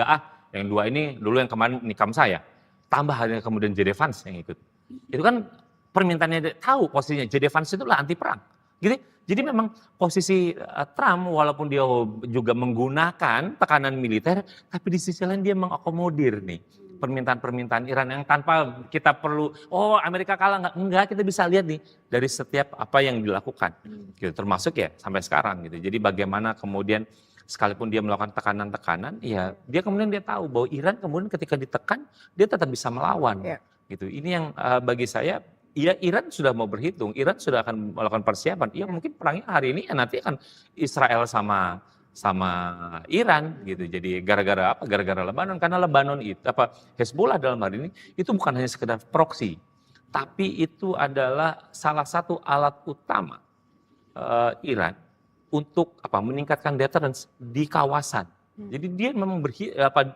yang dua ini dulu yang kemarin nikam saya. Tambah hanya kemudian J.D. Vance yang ikut. Itu kan permintaannya tahu posisinya J.D. Vance itu lah anti perang. Gitu. Jadi memang posisi Trump walaupun dia juga menggunakan tekanan militer, tapi di sisi lain dia mengakomodir nih permintaan-permintaan Iran yang tanpa kita perlu, Amerika kalah enggak, kita bisa lihat nih dari setiap apa yang dilakukan. Gitu, termasuk ya sampai sekarang gitu. Jadi bagaimana kemudian sekalipun dia melakukan tekanan-tekanan, ya dia kemudian dia tahu bahwa Iran kemudian ketika ditekan dia tetap bisa melawan. Gitu. Ini yang bagi saya, ya Iran sudah mau berhitung, Iran sudah akan melakukan persiapan. Ya mungkin perangnya hari ini nanti akan Israel sama Iran gitu. Jadi gara-gara apa? Gara-gara Lebanon. Karena Lebanon itu Hezbollah dalam hal ini itu bukan hanya sekedar proksi, tapi itu adalah salah satu alat utama Iran untuk meningkatkan deterrence di kawasan. Jadi dia memang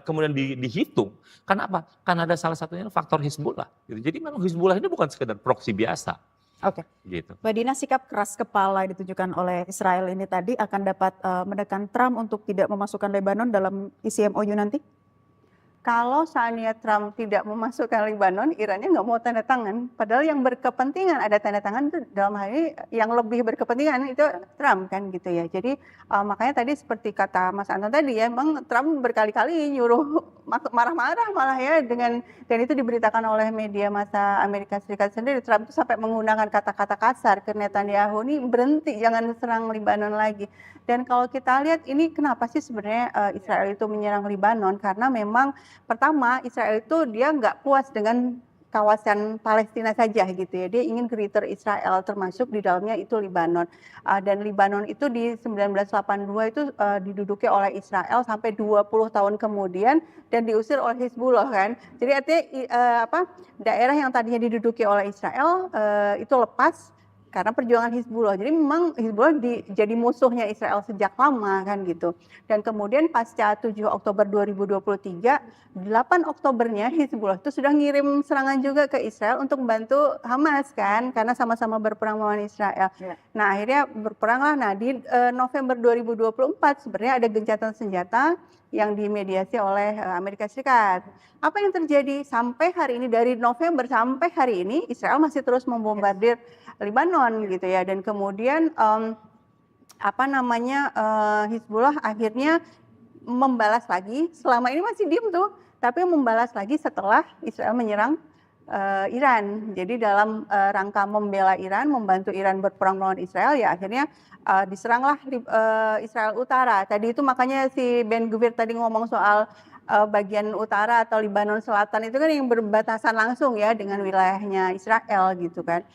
kemudian dihitung. Karena apa? Karena ada salah satunya faktor Hezbollah. Gitu. Jadi memang Hezbollah ini bukan sekedar proksi biasa. Oke. Gitu. Mbak Dina, sikap keras kepala yang ditunjukkan oleh Israel ini tadi akan dapat menekan Trump untuk tidak memasukkan Lebanon dalam isi MOU nanti? Kalau seandainya Trump tidak memasukkan Lebanon, Irannya nggak mau tanda tangan. Padahal yang berkepentingan ada tanda tangan itu dalam hal ini yang lebih berkepentingan itu Trump kan gitu ya. Jadi makanya tadi seperti kata Mas Anton tadi ya, memang Trump berkali-kali nyuruh marah-marah malah ya dan itu diberitakan oleh media massa Amerika Serikat sendiri. Trump itu sampai menggunakan kata-kata kasar ke Netanyahu, nih berhenti jangan serang Lebanon lagi. Dan kalau kita lihat ini kenapa sih sebenarnya Israel itu menyerang Lebanon? Karena memang pertama Israel itu dia nggak puas dengan kawasan Palestina saja gitu ya. Dia ingin Greater Israel, termasuk di dalamnya itu Libanon. Dan Libanon itu di 1982 itu diduduki oleh Israel sampai 20 tahun kemudian dan diusir oleh Hizbullah kan. Jadi artinya daerah yang tadinya diduduki oleh Israel itu lepas karena perjuangan Hizbullah. Jadi memang Hizbullah jadi musuhnya Israel sejak lama kan gitu. Dan kemudian pasca 7 Oktober 2023, 8 Oktobernya Hizbullah itu sudah ngirim serangan juga ke Israel untuk membantu Hamas kan, karena sama-sama berperang melawan Israel. Ya. Nah akhirnya berperanglah. Nah di November 2024 sebenarnya ada gencatan senjata yang dimediasi oleh Amerika Serikat. Apa yang terjadi sampai hari ini, dari November sampai hari ini Israel masih terus membombardir Libanon gitu ya, dan kemudian Hizbullah akhirnya membalas lagi. Selama ini masih diem tuh, tapi membalas lagi setelah Israel menyerang Iran. Jadi dalam rangka membela Iran, membantu Iran berperang melawan Israel, ya akhirnya diseranglah Israel Utara. Tadi itu makanya si Ben Gvir tadi ngomong soal bagian utara atau Libanon Selatan itu kan yang berbatasan langsung ya dengan wilayahnya Israel gitu kan.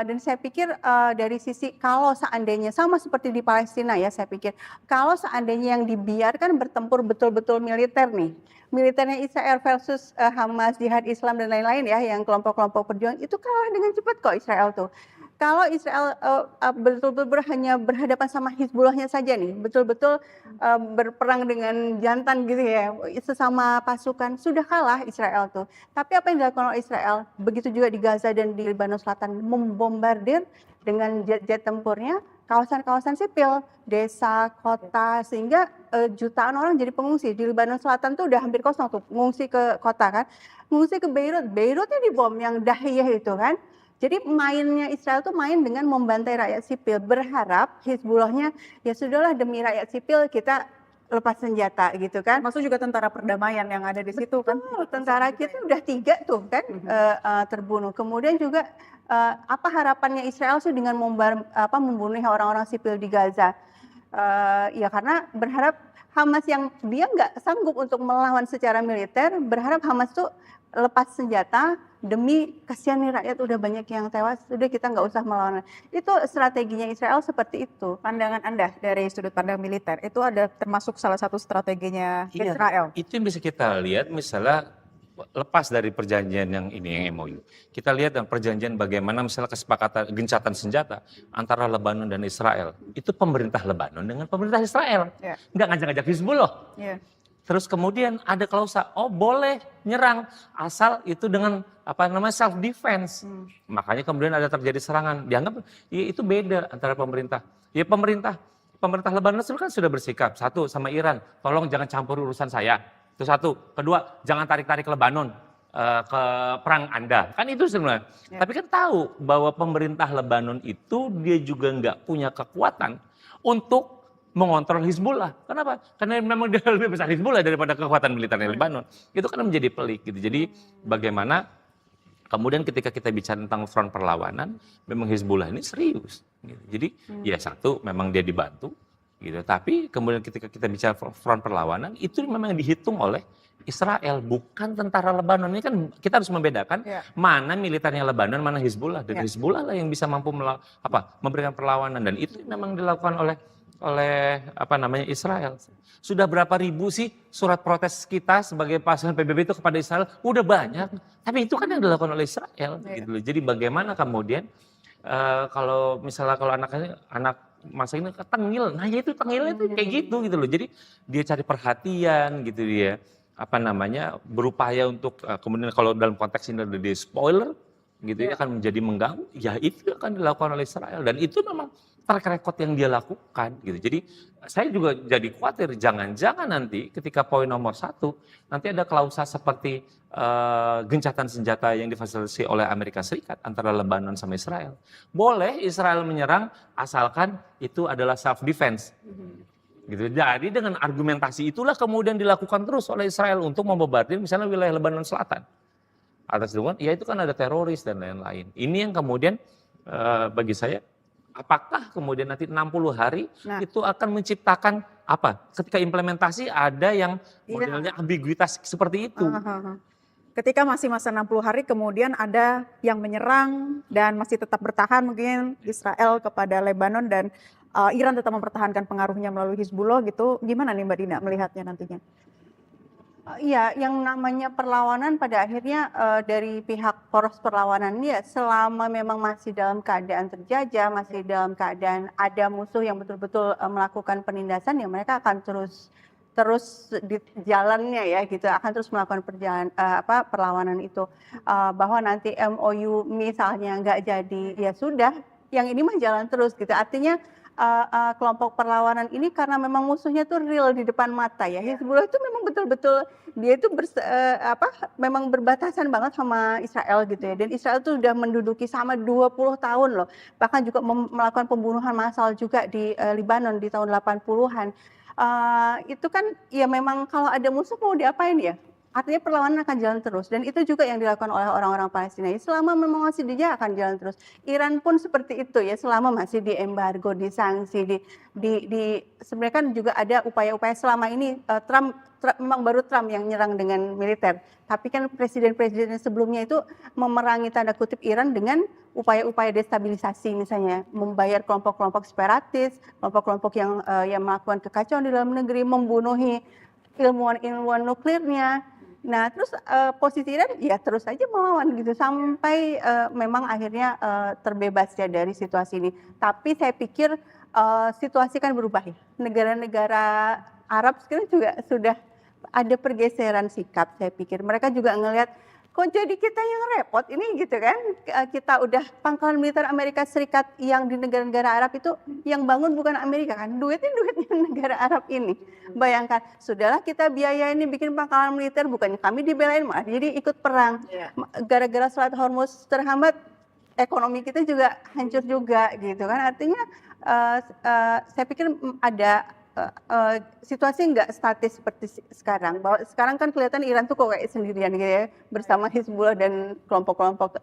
Dan saya pikir dari sisi kalau seandainya sama seperti di Palestina ya, saya pikir kalau seandainya yang dibiarkan bertempur betul-betul militer nih, militernya Israel versus Hamas, Jihad Islam dan lain-lain ya, yang kelompok-kelompok perjuangan itu kalah dengan cepat kok Israel tuh. Kalau Israel betul-betul hanya berhadapan sama Hizbullahnya saja nih, betul-betul berperang dengan jantan gitu ya, sesama pasukan, sudah kalah Israel tuh. Tapi apa yang dilakukan oleh Israel, begitu juga di Gaza dan di Lebanon Selatan, membombardir dengan jet-jet tempurnya kawasan-kawasan sipil, desa, kota, sehingga jutaan orang jadi pengungsi. Di Lebanon Selatan tuh udah hampir kosong tuh, mengungsi ke kota kan, mengungsi ke Beirut, Beirutnya dibom yang Dahiyah itu kan. Jadi mainnya Israel tuh main dengan membantai rakyat sipil, berharap Hizbullahnya ya sudahlah demi rakyat sipil kita lepas senjata gitu kan. Maksud juga tentara perdamaian yang ada di situ kan. Tentara kita udah 3 tuh kan terbunuh. Kemudian juga apa harapannya Israel sih dengan membunuh orang-orang sipil di Gaza? Ya karena berharap Hamas yang dia nggak sanggup untuk melawan secara militer, berharap Hamas tuh lepas senjata demi kasihan nih rakyat udah banyak yang tewas, udah kita nggak usah melawan. Itu strateginya Israel seperti itu. Pandangan Anda dari sudut pandang militer itu ada termasuk salah satu strateginya Israel. Itu yang bisa kita lihat misalnya lepas dari perjanjian yang ini yang MOU. Kita lihat dan perjanjian bagaimana misalnya kesepakatan gencatan senjata antara Lebanon dan Israel. Itu pemerintah Lebanon dengan pemerintah Israel. Ya. Nggak ngajak-ngajak Hizbullah. Ya. Terus kemudian ada klausa, boleh nyerang asal itu dengan self defense. Makanya kemudian ada terjadi serangan. Dianggap ya itu beda antara pemerintah. Ya pemerintah Lebanon kan sudah bersikap, satu sama Iran, tolong jangan campur urusan saya. Itu satu. Kedua, jangan tarik-tarik Lebanon ke perang Anda. Kan itu sebenarnya. Ya. Tapi kan tahu bahwa pemerintah Lebanon itu dia juga nggak punya kekuatan untuk mengontrol Hizbullah. Kenapa? Karena memang dia lebih besar Hizbullah daripada kekuatan militernya Lebanon. Itu kan menjadi pelik gitu. Jadi bagaimana kemudian ketika kita bicara tentang front perlawanan, memang Hizbullah ini serius. Gitu. Jadi ya satu memang dia dibantu, gitu. Tapi kemudian ketika kita bicara front perlawanan itu memang dihitung oleh Israel, bukan tentara Lebanon. Ini kan kita harus membedakan mana militernya Lebanon, mana Hizbullah. Dan Hizbullah lah yang bisa mampu memberikan perlawanan, dan itu memang dilakukan oleh Israel. Sudah berapa ribu sih surat protes kita sebagai pasangan PBB itu kepada Israel? Udah banyak. Tapi itu kan yang dilakukan oleh Israel. Gitu loh. Jadi bagaimana kemudian kalau anak masa ini tengil, nah ya itu tengilnya itu kayak gitu loh. Jadi dia cari perhatian gitu dia. Berupaya untuk kemudian kalau dalam konteks ini ada di spoiler gitu ya, akan menjadi mengganggu. Ya itu akan dilakukan oleh Israel, dan itu memang track record yang dia lakukan gitu. Jadi saya juga jadi khawatir jangan-jangan nanti ketika poin nomor 1 nanti ada klausa seperti gencatan senjata yang difasilitasi oleh Amerika Serikat antara Lebanon sama Israel. Boleh Israel menyerang asalkan itu adalah self defense. Gitu. Jadi dengan argumentasi itulah kemudian dilakukan terus oleh Israel untuk membombardir misalnya wilayah Lebanon Selatan. Atas dukungan, ya itu kan ada teroris dan lain-lain. Ini yang kemudian bagi saya, apakah kemudian nanti 60 hari itu akan menciptakan apa? Ketika implementasi ada yang modelnya ambiguitas seperti itu. ketika masih masa 60 hari kemudian ada yang menyerang dan masih tetap bertahan mungkin Israel kepada Lebanon dan Iran tetap mempertahankan pengaruhnya melalui Hizbullah gitu. Gimana nih Mbak Dina melihatnya nantinya? Iya, yang namanya perlawanan pada akhirnya dari pihak poros perlawanan ini ya selama memang masih dalam keadaan terjajah, masih dalam keadaan ada musuh yang betul-betul melakukan penindasan, ya mereka akan terus di jalannya ya gitu, akan terus melakukan perlawanan itu. Bahwa nanti MOU misalnya nggak jadi, ya sudah, yang ini mah jalan terus gitu. Artinya kelompok perlawanan ini karena memang musuhnya tuh real di depan mata ya. Hizbullah itu memang betul-betul dia itu memang berbatasan banget sama Israel gitu ya. Dan Israel tuh udah menduduki sama 20 tahun loh. Bahkan juga melakukan pembunuhan massal juga di Lebanon di tahun 80-an. Itu kan ya memang kalau ada musuh mau diapain ya? Artinya perlawanan akan jalan terus, dan itu juga yang dilakukan oleh orang-orang Palestina. Selama memang masih dijajah akan jalan terus. Iran pun seperti itu ya, selama masih di embargo, disanksi, sebenarnya kan juga ada upaya-upaya selama ini. Trump memang baru Trump yang nyerang dengan militer, tapi kan presiden-presiden sebelumnya itu memerangi tanda kutip Iran dengan upaya-upaya destabilisasi, misalnya membayar kelompok-kelompok separatis, kelompok-kelompok yang melakukan kekacauan di dalam negeri, membunuhi ilmuwan-ilmuwan nuklirnya. Nah, terus posisi Iran ya terus saja melawan gitu sampai memang akhirnya terbebas ya dari situasi ini. Tapi saya pikir situasi kan berubah ya. Negara-negara Arab sekarang juga sudah ada pergeseran sikap, saya pikir. Mereka juga ngelihat kok jadi kita yang repot ini gitu kan. Kita udah pangkalan militer Amerika Serikat yang di negara-negara Arab itu yang bangun bukan Amerika kan, duitnya negara Arab ini. Bayangkan, sudahlah kita biaya ini bikin pangkalan militer, bukannya kami dibelain malah jadi ikut perang. Gara-gara Selat Hormuz terhambat, ekonomi kita juga hancur juga gitu kan. Artinya saya pikir ada situasi nggak statis seperti sekarang. Bahwa sekarang kan kelihatan Iran tuh kok kayak sendirian gitu ya, bersama Hizbullah dan kelompok-kelompok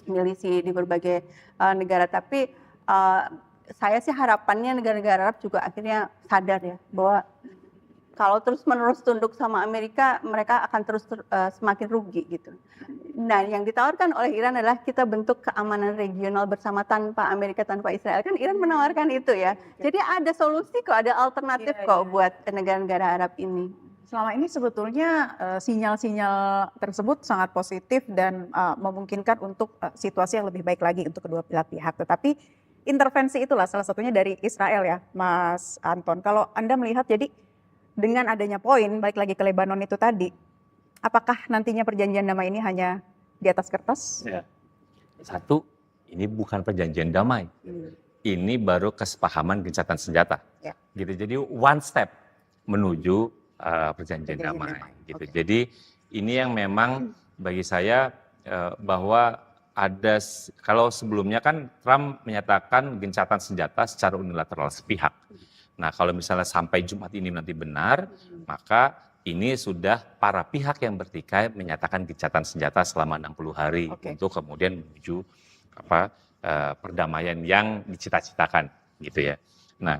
milisi di berbagai negara. Tapi saya sih harapannya negara-negara Arab juga akhirnya sadar ya bahwa kalau terus-menerus tunduk sama Amerika, mereka akan terus semakin rugi gitu. Nah, yang ditawarkan oleh Iran adalah kita bentuk keamanan regional bersama tanpa Amerika, tanpa Israel. Kan Iran menawarkan itu ya. Jadi ada solusi kok, ada alternatif kok buat negara-negara Arab ini. Selama ini sebetulnya sinyal-sinyal tersebut sangat positif dan memungkinkan untuk situasi yang lebih baik lagi untuk kedua belah pihak. Tetapi intervensi itulah salah satunya dari Israel ya, Mas Anton. Kalau Anda melihat jadi dengan adanya poin, balik lagi ke Lebanon itu tadi, apakah nantinya perjanjian damai ini hanya di atas kertas? Ya. Satu, ini bukan perjanjian damai. Ini baru kesepahaman gencatan senjata. Ya. Gitu. Jadi one step menuju perjanjian damai. Gitu. Okay. Jadi ini yang memang bagi saya bahwa ada, kalau sebelumnya kan Trump menyatakan gencatan senjata secara unilateral sepihak. Nah, kalau misalnya sampai Jumat ini nanti benar, maka ini sudah para pihak yang bertikai menyatakan gencatan senjata selama 60 hari untuk kemudian menuju perdamaian yang dicita-citakan gitu ya. Nah,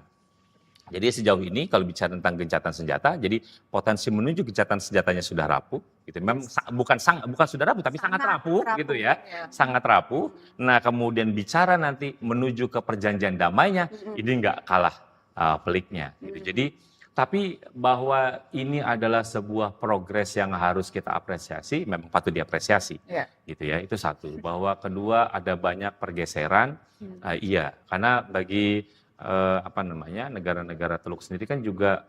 jadi sejauh ini kalau bicara tentang gencatan senjata, jadi potensi menuju gencatan senjatanya sudah rapuh gitu. Memang bukan sudah rapuh tapi sangat rapuh gitu ya. Sangat rapuh. Nah, kemudian bicara nanti menuju ke perjanjian damainya, ini enggak kalah peliknya gitu. Jadi tapi bahwa ini adalah sebuah progres yang harus kita apresiasi, memang patut diapresiasi, gitu ya. Itu satu. Bahwa kedua ada banyak pergeseran, iya. Karena bagi negara-negara Teluk sendiri kan juga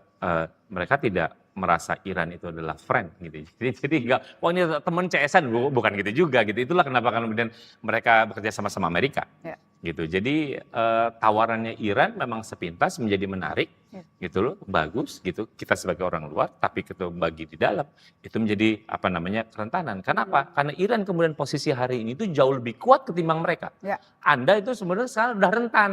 mereka tidak merasa Iran itu adalah friend gitu. Jadi enggak, oh ini teman CS-an, bukan gitu juga gitu. Itulah kenapa kemudian mereka bekerja sama-sama Amerika. Gitu. Jadi tawarannya Iran memang sepintas menjadi menarik, gitu loh, bagus gitu. Kita sebagai orang luar, tapi kita bagi di dalam itu menjadi kerentanan. Kenapa? Karena Iran kemudian posisi hari ini itu jauh lebih kuat ketimbang mereka. Anda itu sebenarnya sekarang udah rentan.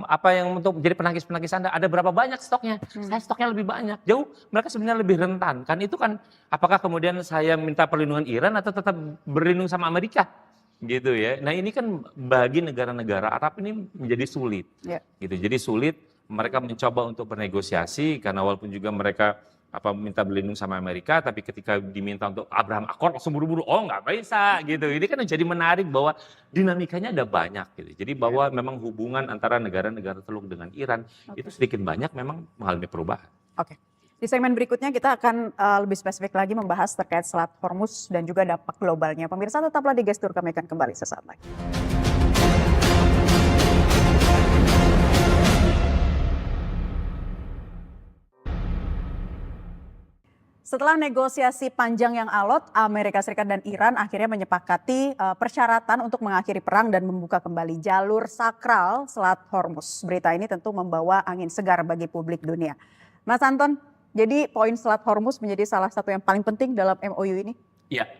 Apa yang untuk menjadi penangkis-penangkis Anda? Ada berapa banyak stoknya? Saya stoknya lebih banyak. Jauh mereka sebenarnya lebih rentan. Kan itu kan apakah kemudian saya minta perlindungan Iran atau tetap berlindung sama Amerika? Gitu ya. Nah, ini kan bagi negara-negara Arab ini menjadi sulit. Gitu. Jadi sulit, mereka mencoba untuk bernegosiasi karena walaupun juga mereka minta berlindung sama Amerika, tapi ketika diminta untuk Abraham Accord langsung buru-buru, oh nggak bisa gitu. Ini kan jadi menarik bahwa dinamikanya ada banyak gitu. Jadi bahwa memang hubungan antara negara-negara Teluk dengan Iran itu sedikit banyak memang mengalami perubahan. Oke. Di segmen berikutnya kita akan lebih spesifik lagi membahas terkait Selat Hormuz dan juga dampak globalnya. Pemirsa tetaplah di Gestur, kami akan kembali sesaat lagi. Setelah negosiasi panjang yang alot, Amerika Serikat dan Iran akhirnya menyepakati persyaratan untuk mengakhiri perang dan membuka kembali jalur sakral Selat Hormuz. Berita ini tentu membawa angin segar bagi publik dunia. Mas Anton, jadi poin Selat Hormuz menjadi salah satu yang paling penting dalam MOU ini? Iya,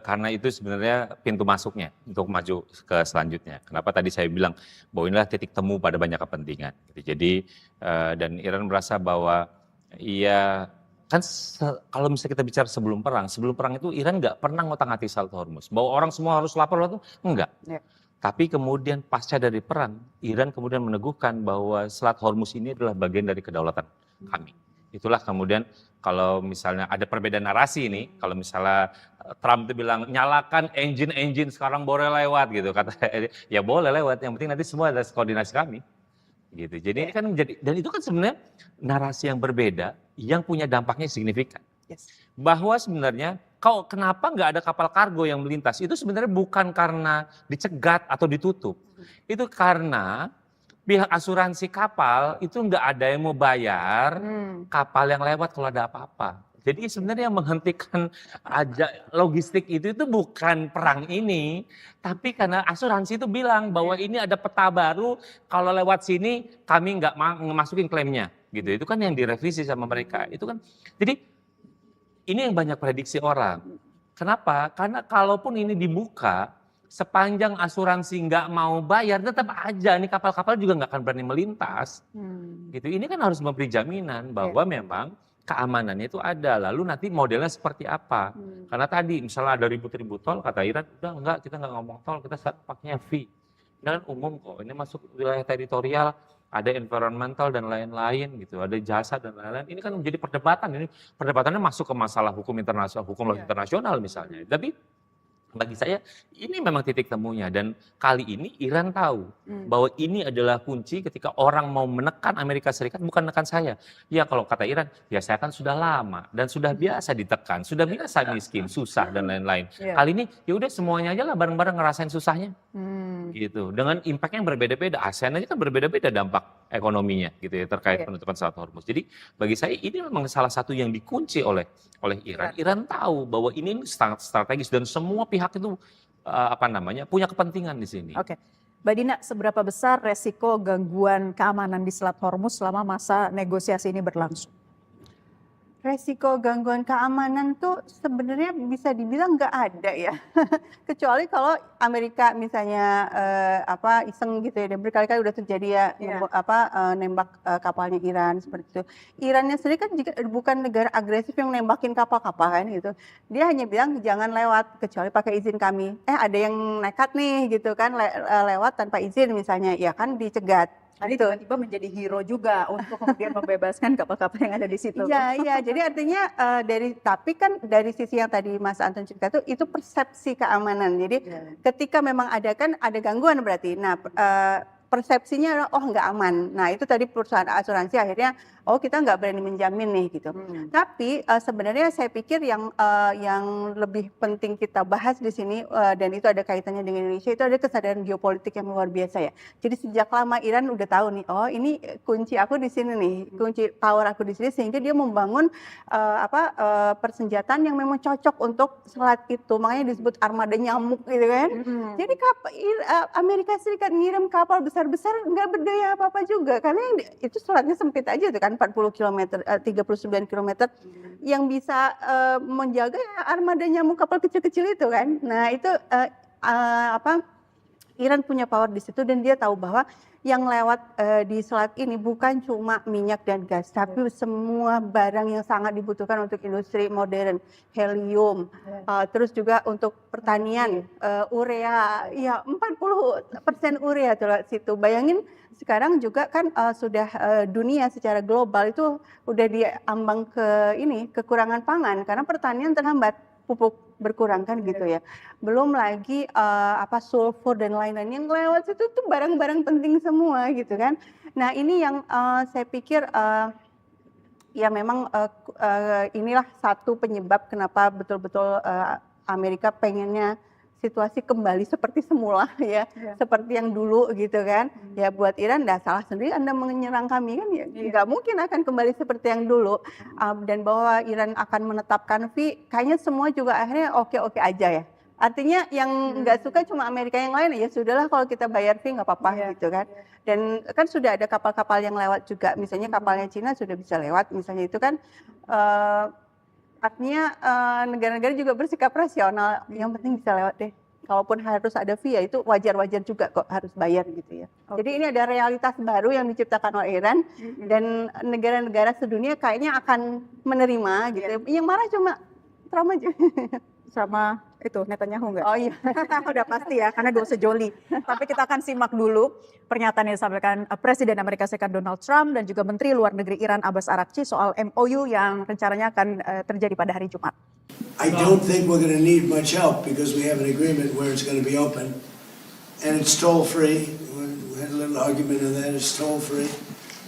karena itu sebenarnya pintu masuknya untuk maju ke selanjutnya. Kenapa tadi saya bilang bahwa inilah titik temu pada banyak kepentingan. Jadi dan Iran merasa bahwa kan kalau misalnya kita bicara sebelum perang itu Iran nggak pernah ngotak-ngatik Selat Hormuz. Bahwa orang semua harus lapor itu enggak. Ya. Tapi kemudian pasca dari perang, Iran kemudian meneguhkan bahwa Selat Hormuz ini adalah bagian dari kedaulatan kami. Itulah kemudian kalau misalnya ada perbedaan narasi ini, kalau misalnya Trump itu bilang nyalakan engine sekarang boleh lewat gitu, kata ya boleh lewat, yang penting nanti semua ada koordinasi kami. Gitu. Jadi ini kan menjadi, dan itu kan sebenarnya narasi yang berbeda yang punya dampaknya signifikan. Yes. Bahwa sebenarnya kenapa nggak ada kapal kargo yang melintas itu sebenarnya bukan karena dicegat atau ditutup. Itu karena pihak asuransi kapal itu nggak ada yang mau bayar kapal yang lewat kalau ada apa-apa. Jadi sebenarnya yang menghentikan logistik itu bukan perang ini, tapi karena asuransi itu bilang bahwa ini ada peta baru, kalau lewat sini kami nggak masukin klaimnya, gitu. Itu kan yang direvisi sama mereka. Itu kan, jadi ini yang banyak prediksi orang. Kenapa? Karena kalaupun ini dibuka, sepanjang asuransi nggak mau bayar, tetap aja nih kapal-kapal juga nggak akan berani melintas. Gitu. Ini kan harus memberi jaminan bahwa memang keamanannya itu ada, lalu nanti modelnya seperti apa. Karena tadi misalnya ada ribut-ribut tol, kata Iran, udah enggak, kita nggak ngomong tol, kita pakainya fee. Ini kan umum kok, ini masuk wilayah teritorial, ada environmental dan lain-lain gitu, ada jasa dan lain-lain. Ini kan menjadi perdebatan, ini perdebatannya masuk ke masalah hukum internasional, hukum laut internasional misalnya. Tapi bagi saya ini memang titik temunya, dan kali ini Iran tahu bahwa ini adalah kunci ketika orang mau menekan Amerika Serikat, bukan menekan saya. Ya kalau kata Iran, ya saya kan sudah lama dan sudah biasa ditekan, sudah biasa miskin, susah dan lain-lain. Kali ini ya udah semuanya aja lah bareng-bareng ngerasain susahnya. Gitu. Dengan impact yang berbeda-beda. ASEAN aja kan berbeda-beda dampak ekonominya gitu ya terkait penutupan Selat Hormuz. Jadi bagi saya ini memang salah satu yang dikunci oleh Iran. Iran tahu bahwa ini sangat strategis dan semua pihak itu punya kepentingan di sini. Oke. Mbak Dina, seberapa besar resiko gangguan keamanan di Selat Hormuz selama masa negosiasi ini berlangsung? Resiko gangguan keamanan tuh sebenarnya bisa dibilang nggak ada ya, kecuali kalau Amerika misalnya iseng gitu ya, dan berkali-kali udah terjadi ya nembak kapalnya Iran seperti itu. Irannya sendiri kan juga bukan negara agresif yang nembakin kapal-kapal kan gitu. Dia hanya bilang jangan lewat kecuali pakai izin kami. Ada yang nekat nih gitu kan lewat tanpa izin misalnya, ya kan dicegat. Tadi tiba-tiba menjadi hero juga untuk kemudian membebaskan kapal-kapal yang ada di situ. Iya, jadi artinya tapi kan dari sisi yang tadi Mas Anton cerita itu persepsi keamanan. Jadi ketika memang ada gangguan berarti, nah persepsinya nggak aman. Nah itu tadi perusahaan asuransi akhirnya kita nggak berani menjamin nih gitu. Tapi sebenarnya saya pikir yang lebih penting kita bahas di sini dan itu ada kaitannya dengan Indonesia, itu ada kesadaran geopolitik yang luar biasa ya. Jadi sejak lama Iran udah tahu nih, ini kunci aku di sini nih, kunci power aku di sini, sehingga dia membangun persenjataan yang memang cocok untuk selat itu. Makanya disebut armada nyamuk gitu kan. Jadi Amerika Serikat ngirim kapal besar-besar nggak berdaya apa-apa juga, karena itu selatnya sempit aja tuh kan, 40 km, 39 km yang bisa menjaga armada nyamuk kapal kecil-kecil itu kan. Nah itu Iran punya power di situ dan dia tahu bahwa yang lewat di selat ini bukan cuma minyak dan gas, tapi semua barang yang sangat dibutuhkan untuk industri modern, helium, terus juga untuk pertanian, urea, ya 40% urea tuh lewat situ. Bayangin sekarang juga kan sudah dunia secara global itu udah diambang ke ini kekurangan pangan karena pertanian terhambat, pupuk berkurang kan gitu ya. Belum lagi sulfur dan lain-lain yang lewat situ tuh barang-barang penting semua gitu kan. Nah ini yang saya pikir ya memang inilah satu penyebab kenapa betul-betul Amerika pengennya situasi kembali seperti semula ya, seperti yang dulu gitu kan. Ya buat Iran dah salah sendiri Anda menyerang kami kan ya, nggak mungkin akan kembali seperti yang dulu. Dan bahwa Iran akan menetapkan fee, kayaknya semua juga akhirnya oke-oke aja ya. Artinya yang nggak suka cuma Amerika, yang lain ya sudahlah kalau kita bayar fee nggak apa-apa gitu kan. Dan kan sudah ada kapal-kapal yang lewat juga, misalnya kapalnya Cina sudah bisa lewat, misalnya itu kan artinya negara-negara juga bersikap rasional, yang penting bisa lewat deh. Kalaupun harus ada fee ya itu wajar-wajar juga kok harus bayar gitu ya. Jadi ini ada realitas baru yang diciptakan oleh Iran dan negara-negara sedunia kayaknya akan menerima gitu. Yang marah cuma Trump aja. Sama itu Netanyahu nggak? Oh iya, Udah pasti ya, karena dua sejoli. Tapi kita akan simak dulu pernyataan yang disampaikan Presiden Amerika Serikat Donald Trump dan juga Menteri Luar Negeri Iran Abbas Araghchi soal MOU yang rencananya akan terjadi pada hari Jumat. I don't think we're going to need much help because we have an agreement where it's going to be open and it's toll-free. We had a little argument on that, it's toll-free.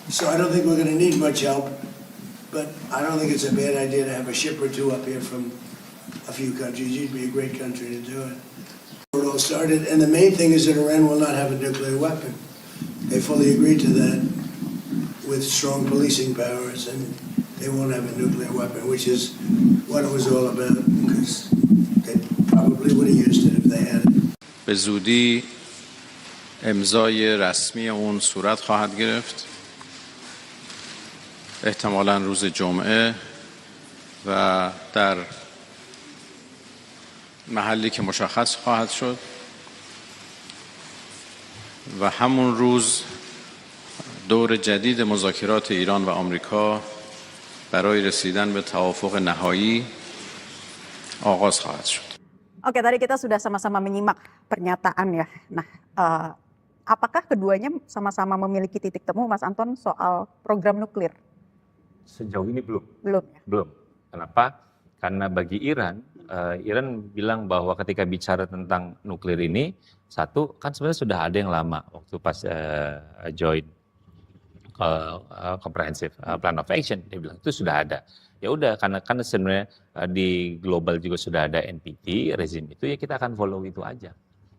So I don't think we're going to need much help, but I don't think it's a bad idea to have a ship or two up here from a few countries. You'd be a great country to do it. It all started, and the main thing is that Iran will not have a nuclear weapon. They fully agreed to that with strong policing powers, and they won't have a nuclear weapon, which is what it was all about, because they probably would have used it if they had it. به زودی امضای رسمی اون صورت خواهد گرفت، احتمالاً روز جمعه و در محلی که مشخص خواهد شد و همون روز دور جدید مذاکرات ایران و آمریکا برای رسیدن به توافق نهایی آغاز خواهد شد. Oke, tadi kita sudah sama-sama menyimak pernyataan ya. Nah, apakah keduanya sama-sama memiliki titik temu, Mas Anton, soal program nuklir? Sejauh ini belum. Belum ya? Belum. Kenapa? Karena bagi Iran, Iran bilang bahwa ketika bicara tentang nuklir ini, satu kan sebenarnya sudah ada yang lama waktu pas joint comprehensive plan of action, dia bilang itu sudah ada. Ya udah, karena kan sebenarnya di global juga sudah ada NPT rezim itu, ya kita akan follow itu aja.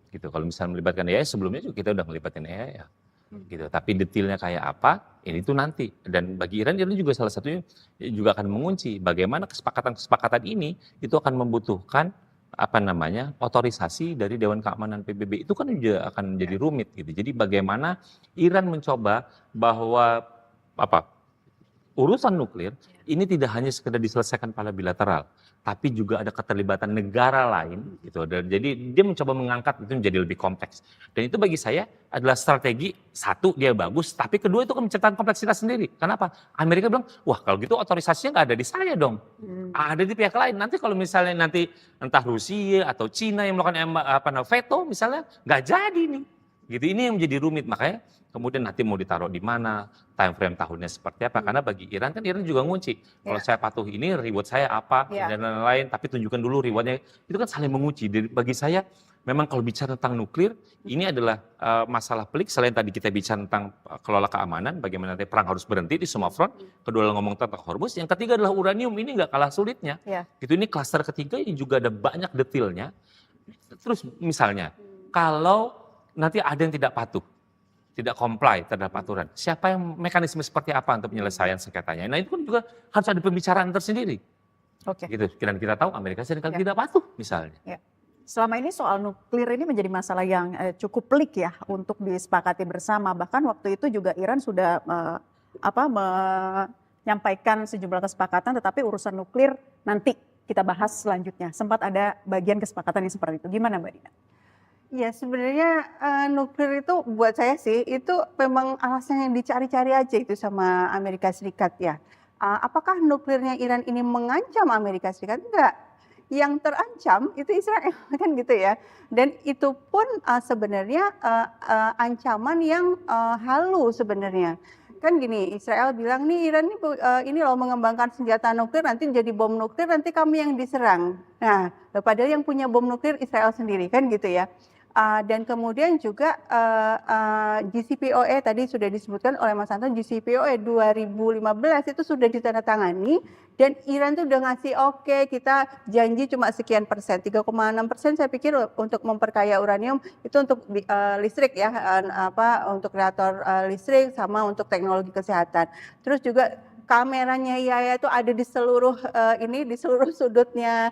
Gitu. Kalau misalnya melibatkan AI, sebelumnya juga kita udah melibatkan AI ya. Gitu. Tapi detailnya kayak apa, ini tuh nanti. Dan bagi Iran juga salah satunya juga akan mengunci bagaimana kesepakatan-kesepakatan ini itu akan membutuhkan otorisasi dari Dewan Keamanan PBB. Itu kan juga akan menjadi rumit gitu. Jadi bagaimana Iran mencoba bahwa urusan nuklir ini tidak hanya sekedar diselesaikan pada bilateral, tapi juga ada keterlibatan negara lain gitu. Dan jadi dia mencoba mengangkat itu menjadi lebih kompleks. Dan itu bagi saya adalah strategi, satu dia bagus, tapi kedua itu kan menciptakan kompleksitas sendiri. Kenapa? Amerika bilang, wah kalau gitu otorisasinya nggak ada di saya dong, ada di pihak lain. Nanti kalau misalnya nanti entah Rusia atau Cina yang melakukan veto misalnya, nggak jadi nih. Gitu, ini yang menjadi rumit, makanya kemudian nanti mau ditaruh di mana, time frame tahunnya seperti apa, karena bagi Iran kan Iran juga ngunci. Kalau saya patuh ini reward saya apa, dan lain-lain, tapi tunjukkan dulu rewardnya, itu kan saling mengunci. Jadi bagi saya, memang kalau bicara tentang nuklir, ini adalah masalah pelik, selain tadi kita bicara tentang kelola keamanan, bagaimana nanti perang harus berhenti di semua front, kedua ngomong tentang Hormuz, yang ketiga adalah uranium, ini nggak kalah sulitnya. Itu ini klaster ketiga, ini juga ada banyak detailnya. Terus misalnya, kalau nanti ada yang tidak patuh, tidak comply terhadap aturan. Siapa yang mekanisme seperti apa untuk penyelesaian sengketanya? Nah itu kan juga harus ada pembicaraan tersendiri. Oke. Gitu. Dan kita tahu Amerika Serikat tidak patuh misalnya. Ya. Selama ini soal nuklir ini menjadi masalah yang cukup pelik ya untuk disepakati bersama. Bahkan waktu itu juga Iran sudah menyampaikan sejumlah kesepakatan, tetapi urusan nuklir nanti kita bahas selanjutnya. Sempat ada bagian kesepakatan yang seperti itu. Gimana Mbak Dina? Ya sebenarnya nuklir itu buat saya sih itu memang alasan yang dicari-cari aja itu sama Amerika Serikat ya. Apakah nuklirnya Iran ini mengancam Amerika Serikat? Enggak. Yang terancam itu Israel kan gitu ya. Dan itu pun sebenarnya ancaman yang halu sebenarnya. Kan gini, Israel bilang nih Iran ini loh mengembangkan senjata nuklir nanti jadi bom nuklir nanti kami yang diserang. Nah, padahal yang punya bom nuklir Israel sendiri kan gitu ya. Dan kemudian juga JCPOA tadi sudah disebutkan oleh Mas Anton, JCPOA 2015 itu sudah ditandatangani dan Iran tuh udah ngasih oke, kita janji cuma sekian persen, 3,6% saya pikir untuk memperkaya uranium itu untuk listrik ya, untuk reaktor listrik sama untuk teknologi kesehatan. Terus juga kameranya IAEA itu ada di seluruh di seluruh sudutnya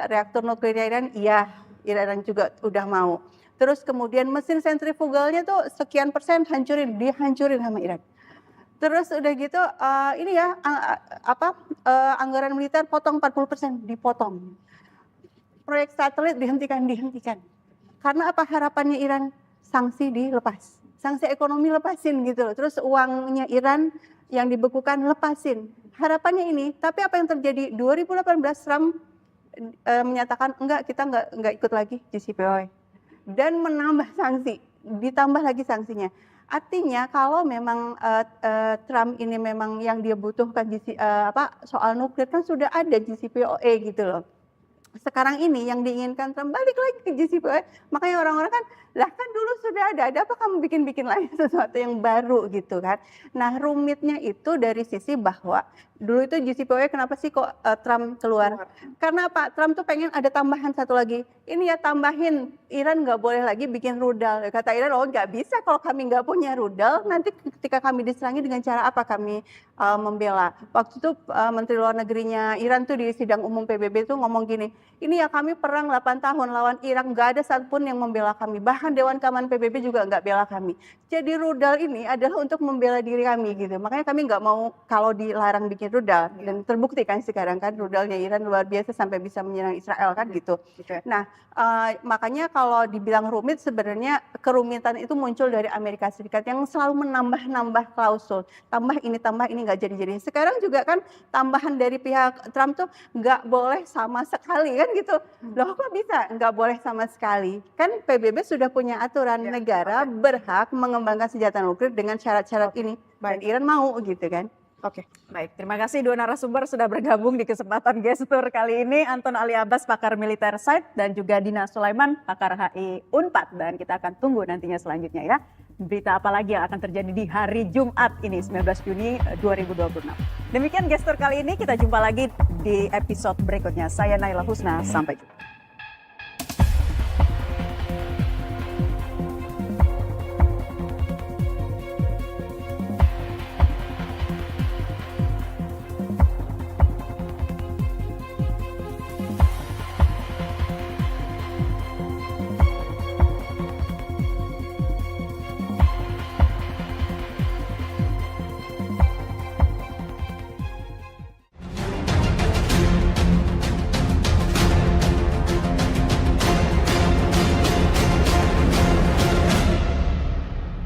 reaktor nuklirnya Iran, iya. Iran juga udah mau. Terus kemudian mesin sentrifugalnya tuh sekian persen dihancurin sama Iran. Terus udah gitu anggaran militer potong 40%, dipotong. Proyek satelit dihentikan. Karena apa harapannya Iran? Sanksi dilepas. Sanksi ekonomi lepasin gitu loh. Terus uangnya Iran yang dibekukan lepasin. Harapannya ini, tapi apa yang terjadi 2018 Trump menyatakan enggak, kita enggak ikut lagi JCPOA dan menambah sanksi, ditambah lagi sanksinya. Artinya kalau memang Trump ini memang yang dia butuhkan soal nuklir kan sudah ada JCPOA gitu loh. Sekarang ini yang diinginkan Trump balik lagi ke JCPOA, makanya orang-orang kan lah kan dulu sudah ada apa kamu bikin lagi sesuatu yang baru gitu kan. Nah rumitnya itu dari sisi bahwa dulu itu JCPOA kenapa sih kok Trump keluar? Karena Pak Trump tuh pengen ada tambahan satu lagi, ini ya tambahin Iran nggak boleh lagi bikin rudal. Kata Iran, oh nggak bisa kalau kami nggak punya rudal, nanti ketika kami diserangi dengan cara apa kami membela. Waktu itu Menteri Luar Negerinya Iran tuh di sidang umum PBB tuh ngomong gini, ini ya kami perang 8 tahun lawan Irak, nggak ada satupun yang membela kami. Bahkan Dewan Keamanan PBB juga nggak bela kami. Jadi rudal ini adalah untuk membela diri kami gitu. Makanya kami nggak mau kalau dilarang bikin rudal. Dan terbukti kan sekarang kan rudalnya Iran luar biasa sampai bisa menyerang Israel kan gitu. Nah makanya kalau dibilang rumit sebenarnya kerumitan itu muncul dari Amerika Serikat yang selalu menambah klausul. Tambah ini nggak jadi-jadi. Sekarang juga kan tambahan dari pihak Trump tuh nggak boleh sama sekali kan gitu. Loh kok bisa nggak boleh sama sekali? Kan PBB sudah punya aturan negara berhak mengembangkan senjata nuklir dengan syarat-syarat ini. Dan Iran mau gitu kan. Oke, baik. Terima kasih dua narasumber sudah bergabung di kesempatan Gestur kali ini. Anton Ali Abbas, pakar militer SAID, dan juga Dina Sulaiman, pakar HI Unpad. Dan kita akan tunggu nantinya selanjutnya ya. Berita apa lagi yang akan terjadi di hari Jumat ini, 19 Juni 2026. Demikian Gestur kali ini, kita jumpa lagi di episode berikutnya. Saya Naila Husna, sampai jumpa.